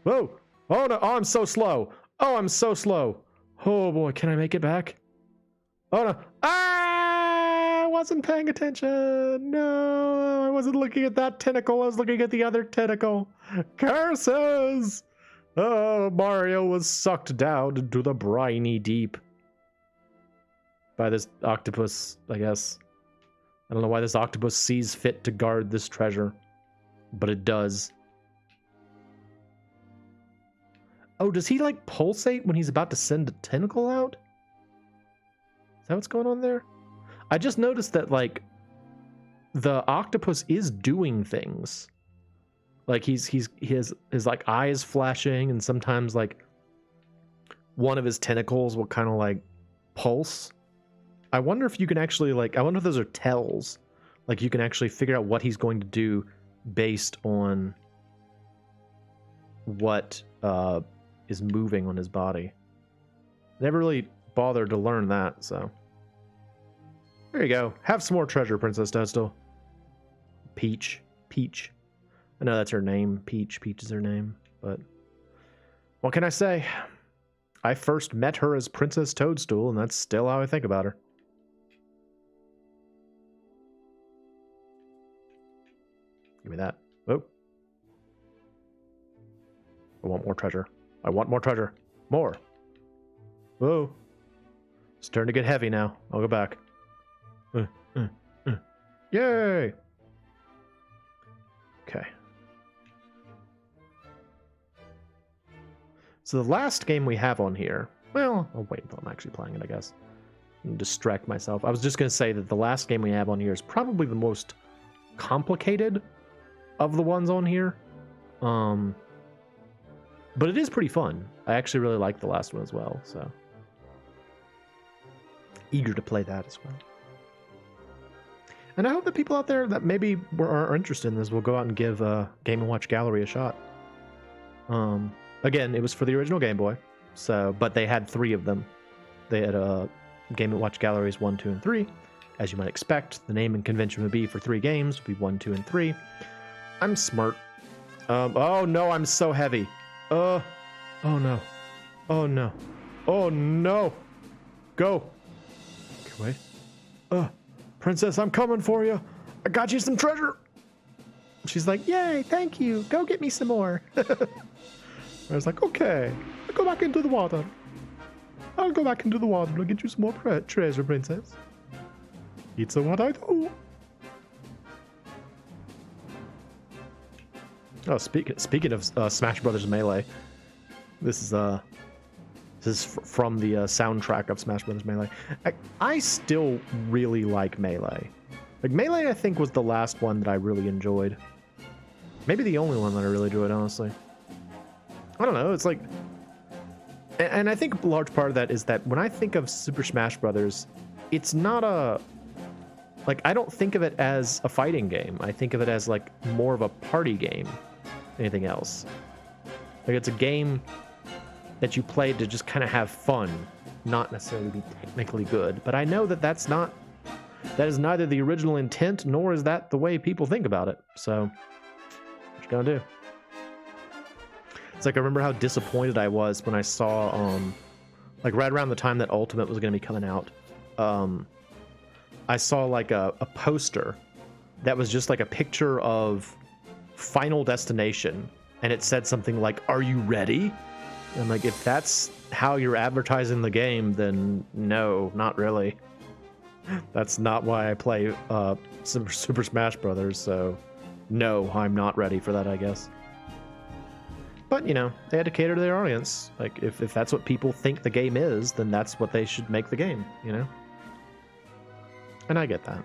Whoa! Oh, no! Oh, I'm so slow! Oh, I'm so slow! Oh, boy, can I make it back? Oh, no! Ah! I wasn't paying attention! No! I wasn't looking at that tentacle, I was looking at the other tentacle! Curses! Oh, Mario was sucked down into the briny deep. By this octopus, I guess. I don't know why this octopus sees fit to guard this treasure, but it does. Oh, does he, like, pulsate when he's about to send a tentacle out? Is that what's going on there? I just noticed that, like, the octopus is doing things. Like, he has his like eyes flashing, and sometimes, like, one of his tentacles will kind of, like, pulse. I wonder if you can actually, like, I wonder if those are tells. Like, you can actually figure out what he's going to do based on what is moving on his body. Never really bothered to learn that, so. There you go. Have some more treasure, Princess Toadstool. Peach. I know that's her name. Peach is her name, but what can I say? I first met her as Princess Toadstool, and that's still how I think about her. Give me that. Oh. I want more treasure. I want more treasure. More. Whoa. It's starting to get heavy now. I'll go back. Yay! Okay. So the last game we have on here... Well, I'll wait until I'm actually playing it, I guess. And distract myself. I was just going to say that the last game we have on here is probably the most complicated of the ones on here. But it is pretty fun. I actually really like the last one as well, so... Eager to play that as well. And I hope that people out there that maybe are interested in this will go out and give Game & Watch Gallery a shot. Again, it was for the original Game Boy, but they had 3 of them. They had Game & Watch Galleries 1, 2, and 3. As you might expect, the name and convention would be for 3 games, would be 1, 2, and 3. I'm smart. Oh no, I'm so heavy. Oh no. Oh no. Oh no. Go. Okay, wait. Princess, I'm coming for you. I got you some treasure. She's like, yay, thank you. Go get me some more. I was like, okay. I'll go back into the water. I'll go back into the water to get you some more treasure, princess. It's what I do. Oh, speaking of Smash Brothers Melee, this is from the soundtrack of Smash Brothers Melee. I still really like Melee. Like, Melee, I think, was the last one that I really enjoyed. Maybe the only one that I really enjoyed, honestly. I don't know, it's like... And I think a large part of that is that when I think of Super Smash Brothers, it's not a... Like, I don't think of it as a fighting game. I think of it as, like, more of a party game than anything else. Like, it's a game that you play to just kind of have fun, not necessarily be technically good. But I know that that is neither the original intent, nor is that the way people think about it. So, what you gonna do? It's like, I remember how disappointed I was when I saw, like, right around the time that Ultimate was gonna be coming out, I saw, like, a poster that was just, like, a picture of Final Destination, and it said something like, "Are you ready?" And, like, if that's how you're advertising the game, then no, not really. That's not why I play Super Smash Brothers, so no, I'm not ready for that, I guess. But, you know, they had to cater to their audience. Like, if that's what people think the game is, then that's what they should make the game, you know? And I get that.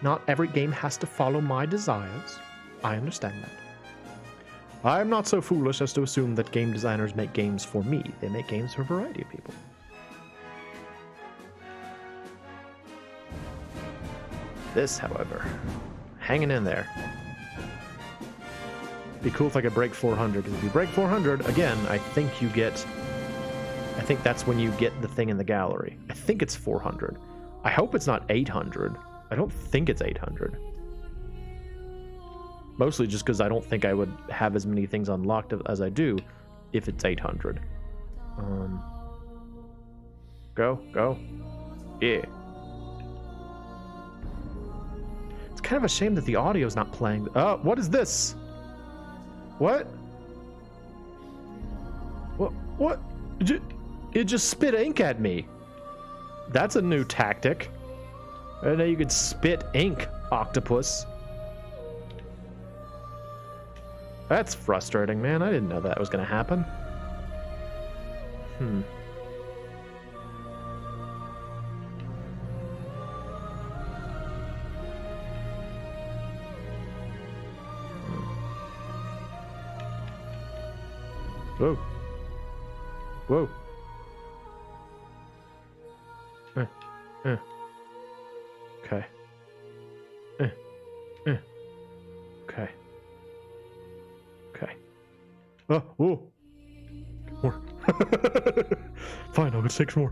Not every game has to follow my desires. I understand that. I am not so foolish as to assume that game designers make games for me. They make games for a variety of people. This, however, hanging in there. Be cool if I could break 400. If you break 400, again, I think that's when you get the thing in the gallery. I think it's 400. I hope it's not 800. I don't think it's 800. Mostly just because I don't think I would have as many things unlocked as I do if it's 800. Go. Yeah. It's kind of a shame that the audio's not playing. Oh, what is this? What? What? It just spit ink at me. That's a new tactic. I didn't know you could spit ink, octopus. That's frustrating, man. I didn't know that was gonna happen. Whoa. Whoa. Okay. Okay. Okay. Oh, whoa. More. Fine, I'll go 6 more.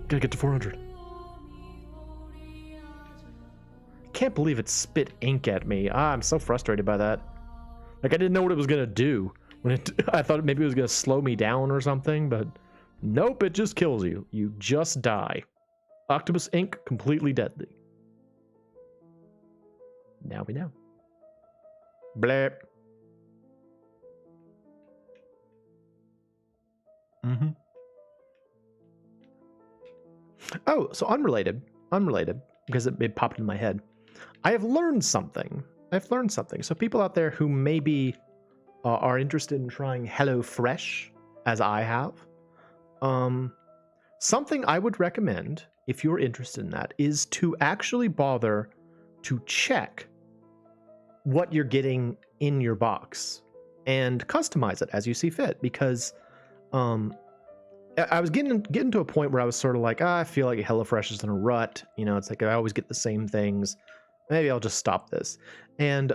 Gotta get to 400. Can't believe it spit ink at me. I'm so frustrated by that. Like, I didn't know what it was gonna do. I thought maybe it was gonna slow me down or something, but nope, it just kills you. You just die. Octopus ink, completely deadly. Now we know. Blep. Oh, so unrelated, because it popped in my head. I have learned something. So people out there who maybe are interested in trying HelloFresh, as I have, something I would recommend, if you're interested in that, is to actually bother to check what you're getting in your box and customize it as you see fit. Because I was getting to a point where I was sort of like, I feel like HelloFresh is in a rut. You know, it's like I always get the same things. Maybe I'll just stop this. And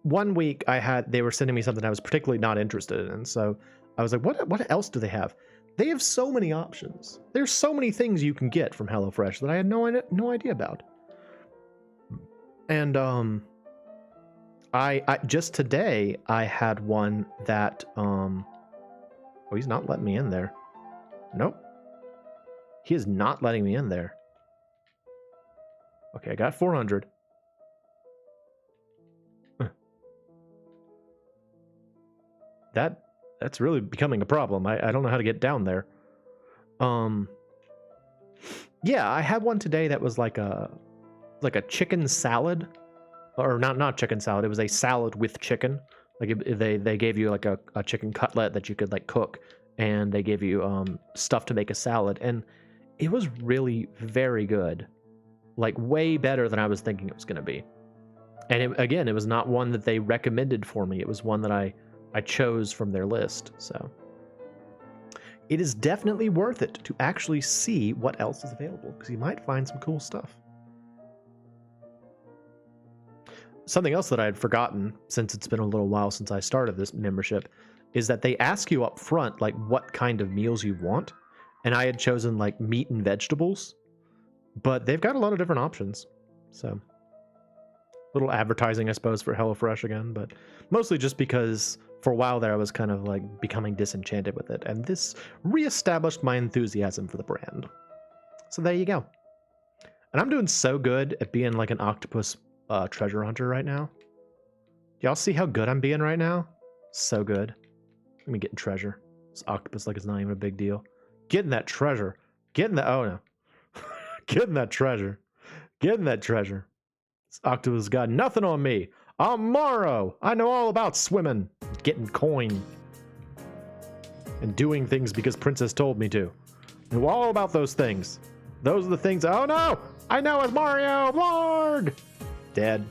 1 week they were sending me something I was particularly not interested in. And so I was like, what else do they have? They have so many options. There's so many things you can get from HelloFresh that I had no idea about. And I just today I had one that oh, he's not letting me in there. Nope. He is not letting me in there. Okay, I got 400. That's really becoming a problem. I don't know how to get down there. Yeah, I had one today that was like a chicken salad, or not chicken salad. It was a salad with chicken. Like they gave you like a chicken cutlet that you could like cook, and they gave you stuff to make a salad, and it was really very good, like way better than I was thinking it was going to be. And it was not one that they recommended for me. It was one that I chose from their list. So it is definitely worth it to actually see what else is available, because you might find some cool stuff. Something else that I had forgotten, since it's been a little while since I started this membership, is that they ask you up front like what kind of meals you want, and I had chosen like meat and vegetables, but they've got a lot of different options. So little advertising, I suppose, for HelloFresh again, but mostly just because for a while there I was kind of like becoming disenchanted with it, and this reestablished my enthusiasm for the brand. So there you go. And I'm doing so good at being like an octopus treasure hunter right now. Y'all see how good I'm being right now? So good. Let me get treasure. This octopus like it's not even a big deal. Getting that treasure. Getting that, oh no. Getting that treasure. Getting that treasure. This octopus got nothing on me. I'm Morrow. I know all about swimming, getting coin, and doing things because Princess told me to. I know all about those things. Those are the things. Oh no! I know it's Mario! Lord! Dead.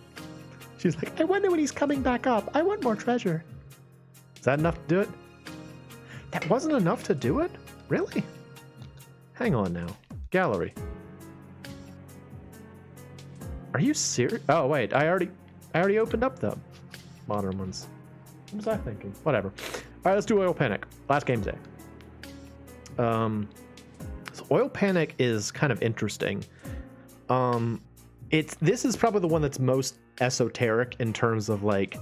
She's like, I wonder when he's coming back up. I want more treasure. Is that enough to do it? That wasn't enough to do it? Really? Hang on now. Gallery. Are you serious? Oh wait, I already opened up the modern ones. What was I thinking? Whatever. All right, let's do Oil Panic. Last game day. So Oil Panic is kind of interesting. This is probably the one that's most esoteric in terms of like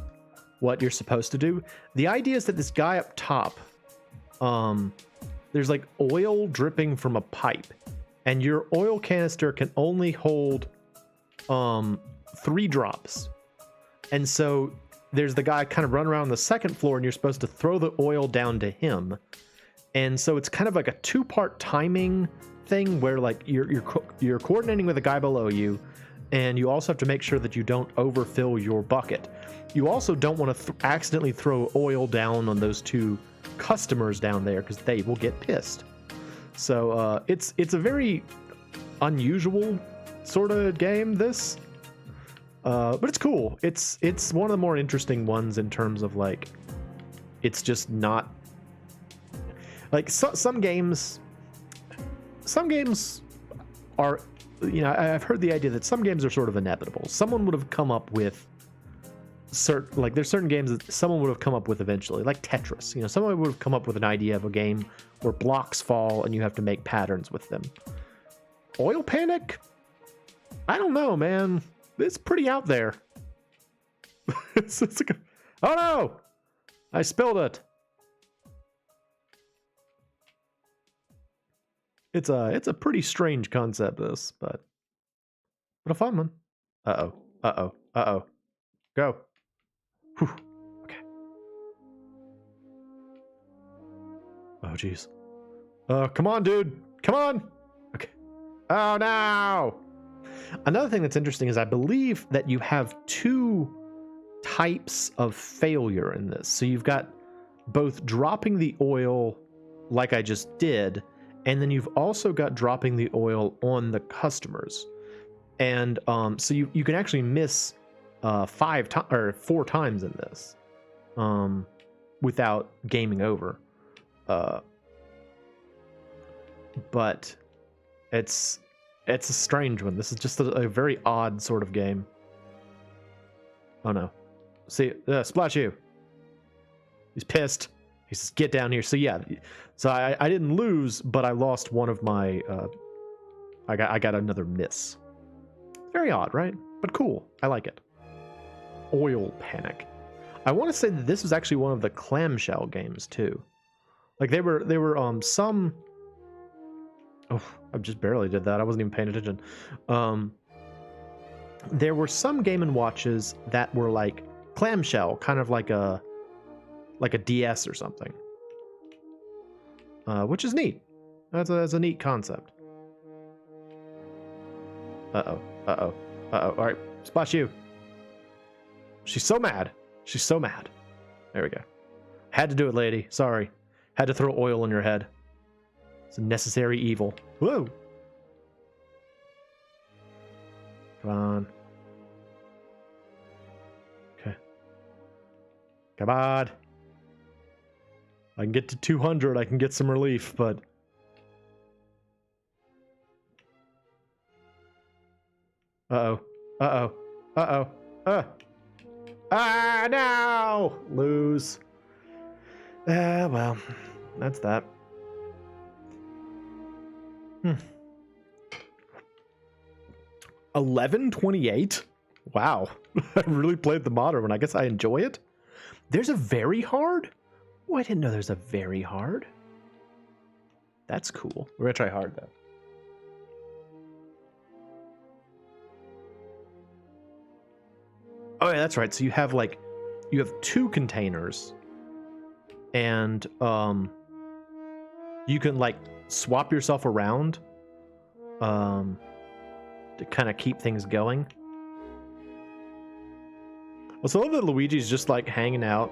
what you're supposed to do. The idea is that this guy up top, there's like oil dripping from a pipe, and your oil canister can only hold 3 drops. And so there's the guy kind of running around the second floor, and you're supposed to throw the oil down to him. And so it's kind of like a 2-part timing thing where like you're coordinating with the guy below you, and you also have to make sure that you don't overfill your bucket. You also don't want to accidentally throw oil down on those 2 customers down there, because they will get pissed. So it's a very unusual sort of game, this, but it's cool. It's one of the more interesting ones in terms of like, it's just not like some games are, you know, I've heard the idea that some games are sort of inevitable. Someone would have come up with there's certain games that someone would have come up with eventually, like Tetris. You know, someone would have come up with an idea of a game where blocks fall and you have to make patterns with them. Oil Panic? I don't know, man. It's pretty out there. it's like oh no! I spilled it. It's a pretty strange concept, this, but a fun one. Uh-oh. Go. Whew. Okay. Oh, jeez. Come on, dude. Come on. Okay. Oh no! Another thing that's interesting is I believe that you have two types of failure in this. So you've got both dropping the oil like I just did, and then you've also got dropping the oil on the customers. And so you can actually miss 4 times in this without gaming over. But it's a strange one. This is just a very odd sort of game. Oh no. See, Splash you. He's pissed. He says, get down here. So yeah, so I didn't lose, but I lost one of my, I got another miss. Very odd, right? But cool. I like it. Oil Panic. I want to say that this was actually one of the clamshell games too. Like they were some. Oh, I just barely did that. I wasn't even paying attention. There were some Game & Watches that were like clamshell, kind of like a DS or something, which is neat. That's a neat concept. Uh-oh. All right, Splash you. She's so mad. She's so mad. There we go. Had to do it, lady. Sorry. Had to throw oil on your head. It's a necessary evil. Whoa. Come on. Okay. Come on. I can get to 200. I can get some relief, but... Uh-oh. Uh-oh. Uh-oh. Ah, no! Lose. Well, that's that. 1128? Wow. I really played the modern one. I guess I enjoy it. There's a very hard? Oh, I didn't know there's a very hard. That's cool. We're gonna try hard though. Oh yeah, that's right. So you have two containers, and you can like swap yourself around to kind of keep things going. Well, so I love that Luigi's just like hanging out.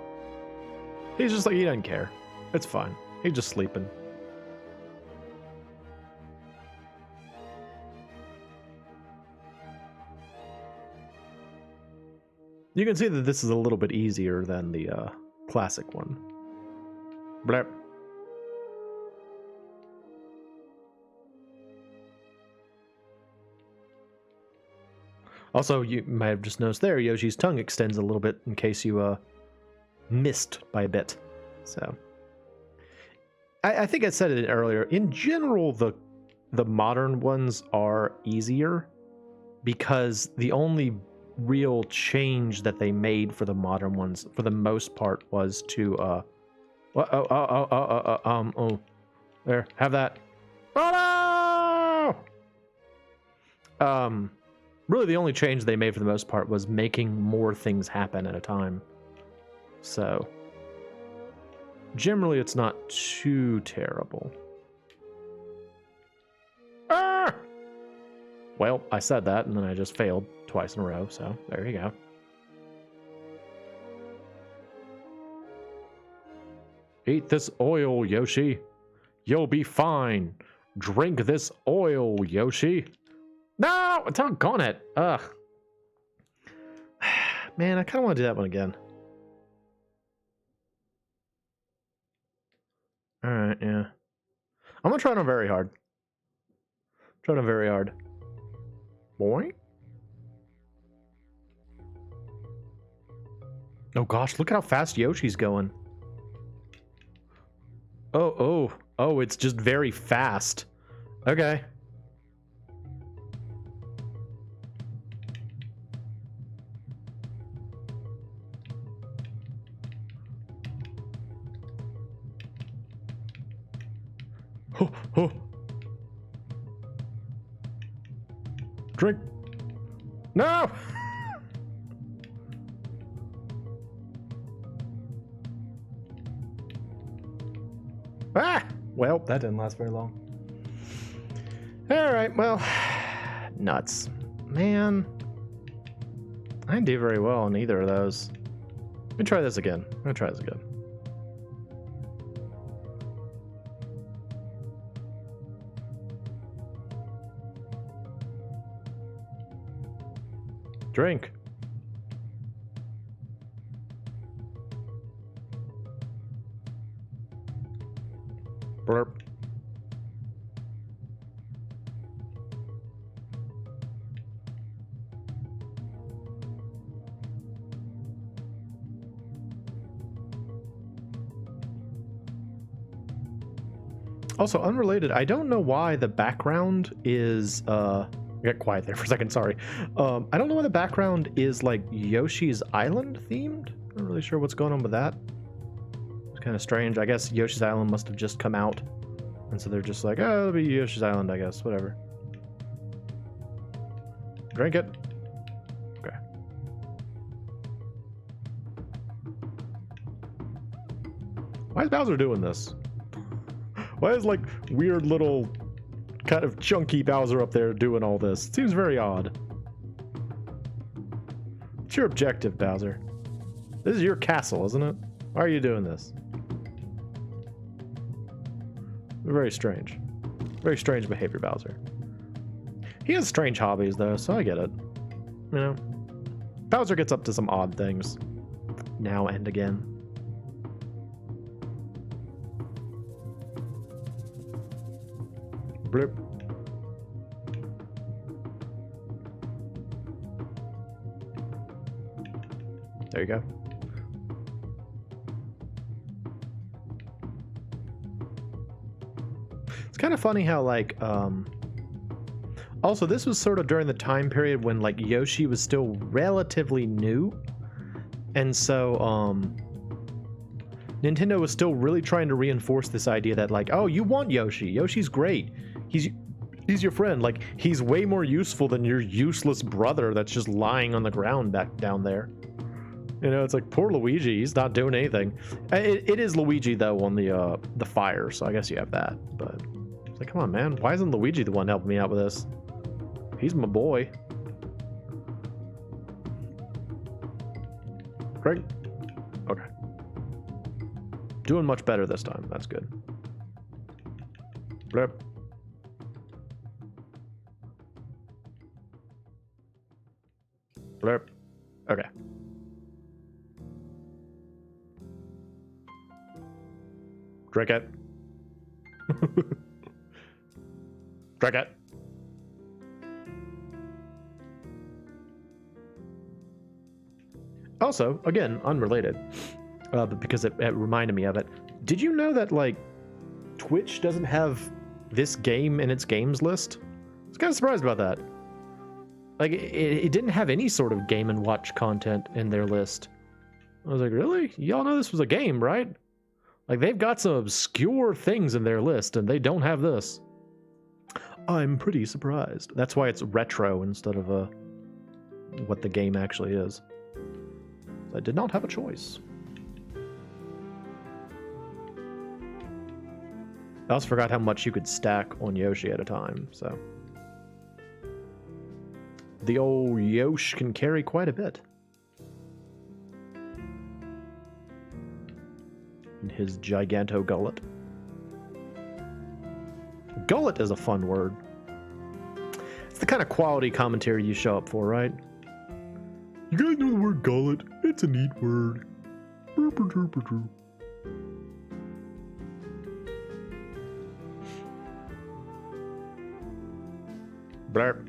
He's just like, he doesn't care. It's fine. He's just sleeping. You can see that this is a little bit easier than the classic one. Blep. Also, you might have just noticed there, Yoshi's tongue extends a little bit in case you missed by a bit. So, I think I said it earlier. In general, the modern ones are easier because the only real change that they made for the modern ones, for the most part, was to there, have that. Oh no! Really, the only change they made for the most part was making more things happen at a time. So, generally, it's not too terrible. Ah! Well, I said that, and then I just failed twice in a row, so there you go. Eat this oil, Yoshi. You'll be fine. Drink this oil, Yoshi. No! Doggone it. Ugh. Man, I kind of want to do that one again. Alright, yeah. I'm going to try it on very hard. Try it on very hard. Boy. Oh gosh, look at how fast Yoshi's going. Oh, it's just very fast. Okay. Oh. Drink. No! Ah! Well, that didn't last very long. Alright, well, nuts. Man, I didn't do very well on either of those. Let me try this again. I'm gonna try this again. Drink. Blurp. Also, unrelated, I don't know why the background is, get quiet there for a second, sorry. I don't know why the background is like Yoshi's Island themed. I'm not really sure what's going on with that. It's kind of strange. I guess Yoshi's Island must have just come out. And so they're just like, oh, it'll be Yoshi's Island, I guess, whatever. Drink it. Okay. Why is Bowser doing this? Why is like weird little kind of chunky Bowser up there doing all this? It seems very odd. What's your objective, Bowser? This is your castle, isn't it? Why are you doing this? Very strange. Very strange behavior, Bowser. He has strange hobbies, though, so I get it. You know? Bowser gets up to some odd things. Now and again. Bloop. There you go. It's kind of funny how, like, also, this was sort of during the time period when, like, Yoshi was still relatively new. And so, Nintendo was still really trying to reinforce this idea that, like, oh, you want Yoshi. Yoshi's great. He's your friend. Like, he's way more useful than your useless brother that's just lying on the ground back down there. You know, it's like, poor Luigi. He's not doing anything. It is Luigi, though, on the fire, so I guess you have that. But it's like, come on, man. Why isn't Luigi the one helping me out with this? He's my boy. Craig? Okay. Doing much better this time. That's good. Blip. Blip. Okay. Drink it. Drink it. Also, again, unrelated, but because it reminded me of it. Did you know that, like, Twitch doesn't have this game in its games list? I was kind of surprised about that. Like, it didn't have any sort of Game & Watch content in their list. I was like, really? Y'all know this was a game, right? Like, they've got some obscure things in their list, and they don't have this. I'm pretty surprised. That's why it's retro instead of what the game actually is. I did not have a choice. I also forgot how much you could stack on Yoshi at a time, so. The old Yosh can carry quite a bit. In his giganto gullet. Gullet is a fun word. It's the kind of quality commentary you show up for, right? You guys know the word gullet? It's a neat word. Blurp.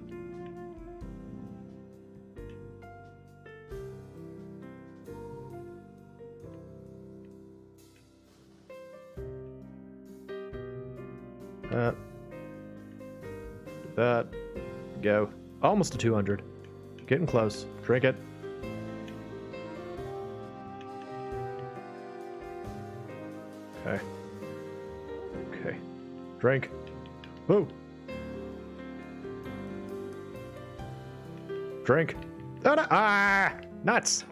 That. Go. Almost to 200. Getting close. Drink it. Okay. Okay. Drink. Whoa. Drink. Oh, no. Ah! Nuts!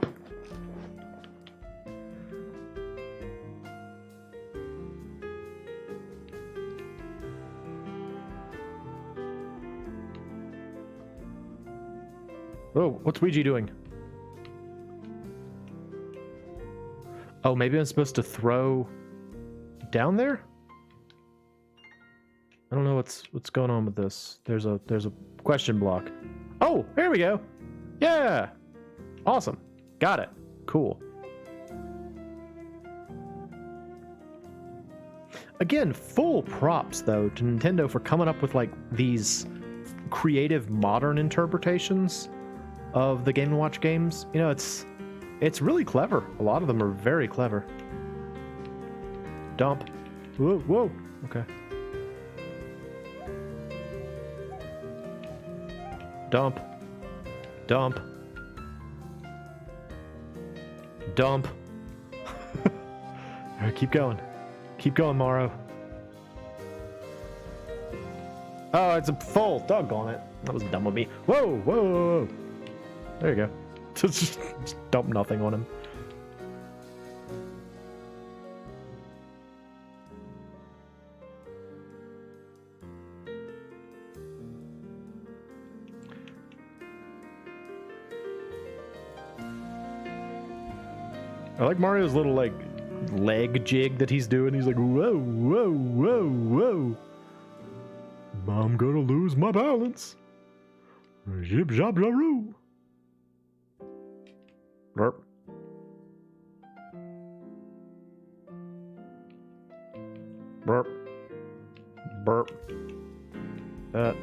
Oh, what's Ouija doing? Oh, maybe I'm supposed to throw down there? I don't know what's going on with this. There's a question block. Oh, here we go. Yeah. Awesome. Got it. Cool. Again, full props though to Nintendo for coming up with like these creative modern interpretations of the Game & Watch games. You know, it's really clever. A lot of them are very clever. Dump. Whoa, whoa. Okay. Dump. Dump. Dump. All right, keep going. Keep going, Morrow. Oh, it's a full. Doggone it. That was dumb of me. Whoa, whoa, whoa. There you go. Just dump nothing on him. I like Mario's little, like, leg jig that he's doing. He's like, whoa, whoa, whoa, whoa. I'm gonna lose my balance. Zip, zap, zaroo. Burp. Burp. Burp. That.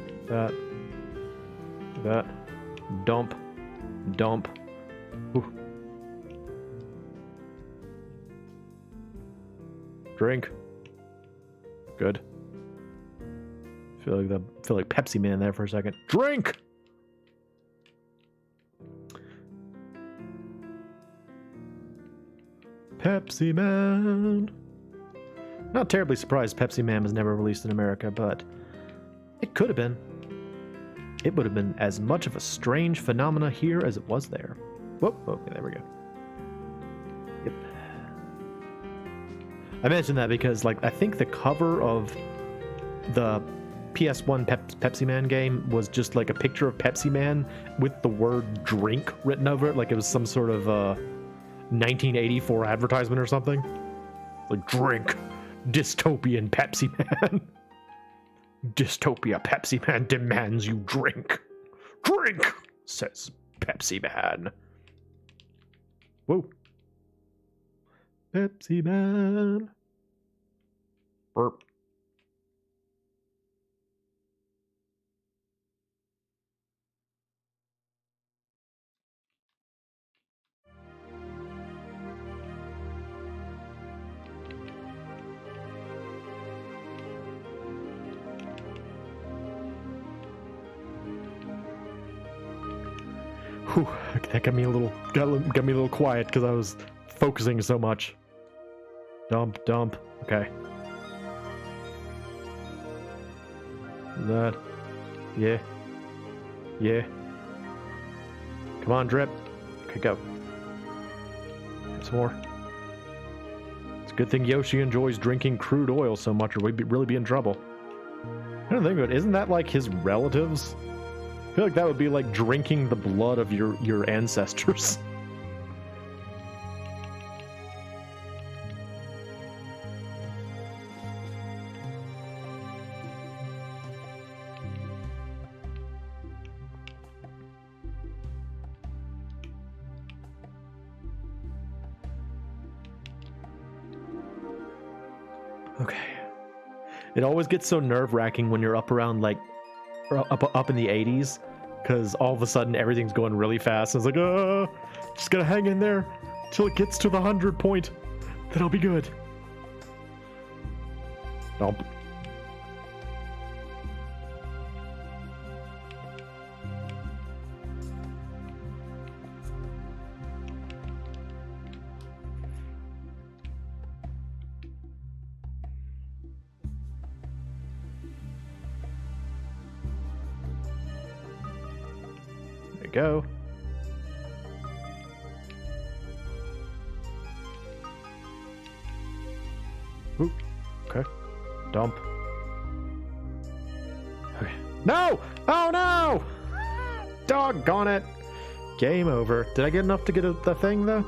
Dump. Dump. Ooh. Drink. Good. Feel like Pepsi Man there for a second. Drink. Pepsi Man. Not terribly surprised Pepsi Man was never released in America, but it could have been. It would have been as much of a strange phenomena here as it was there. Whoop, okay, there we go. Yep. I mentioned that because, like, I think the cover of the PS1 Pepsi Man game was just like a picture of Pepsi Man with the word drink written over it, like it was some sort of 1984 advertisement or something. Like, drink. Dystopian Pepsi Man. Dystopia Pepsi Man demands you drink. Drink, says Pepsi Man. Whoa. Pepsi Man. Burp. Whew, that got me a little quiet because I was focusing so much. Dump, dump. Okay. That. Yeah. Yeah. Come on, drip. Okay, go. Some more. It's a good thing Yoshi enjoys drinking crude oil so much, or we'd really be in trouble. I don't think of it. Isn't that like his relatives? I feel like that would be like drinking the blood of your ancestors. Okay. It always gets so nerve-wracking when you're up around like up in the 80s, because all of a sudden everything's going really fast. And it's like, just gotta hang in there till it gets to the 100 point. Then I'll be good. Dump. Go. Ooh, okay. Dump. Okay. No! Oh no! Doggone it! Game over. Did I get enough to get the thing, though?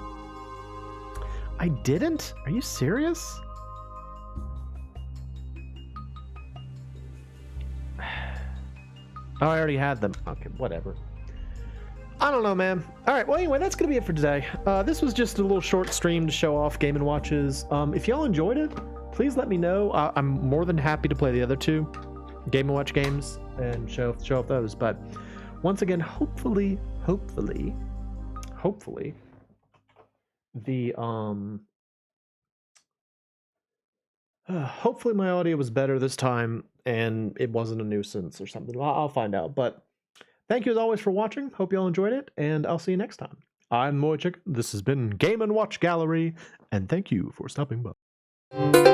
I didn't? Are you serious? Oh, I already had them. Okay, whatever. I don't know, man. All right, well, anyway, that's going to be it for today. This was just a little short stream to show off Game & Watches. If y'all enjoyed it, please let me know. I'm more than happy to play the other two Game & Watch games and show off those. But once again, hopefully, the hopefully my audio was better this time and it wasn't a nuisance or something. I'll find out. But thank you as always for watching. Hope you all enjoyed it, and I'll see you next time. I'm MoeChicken. This has been Game & Watch Gallery, and thank you for stopping by.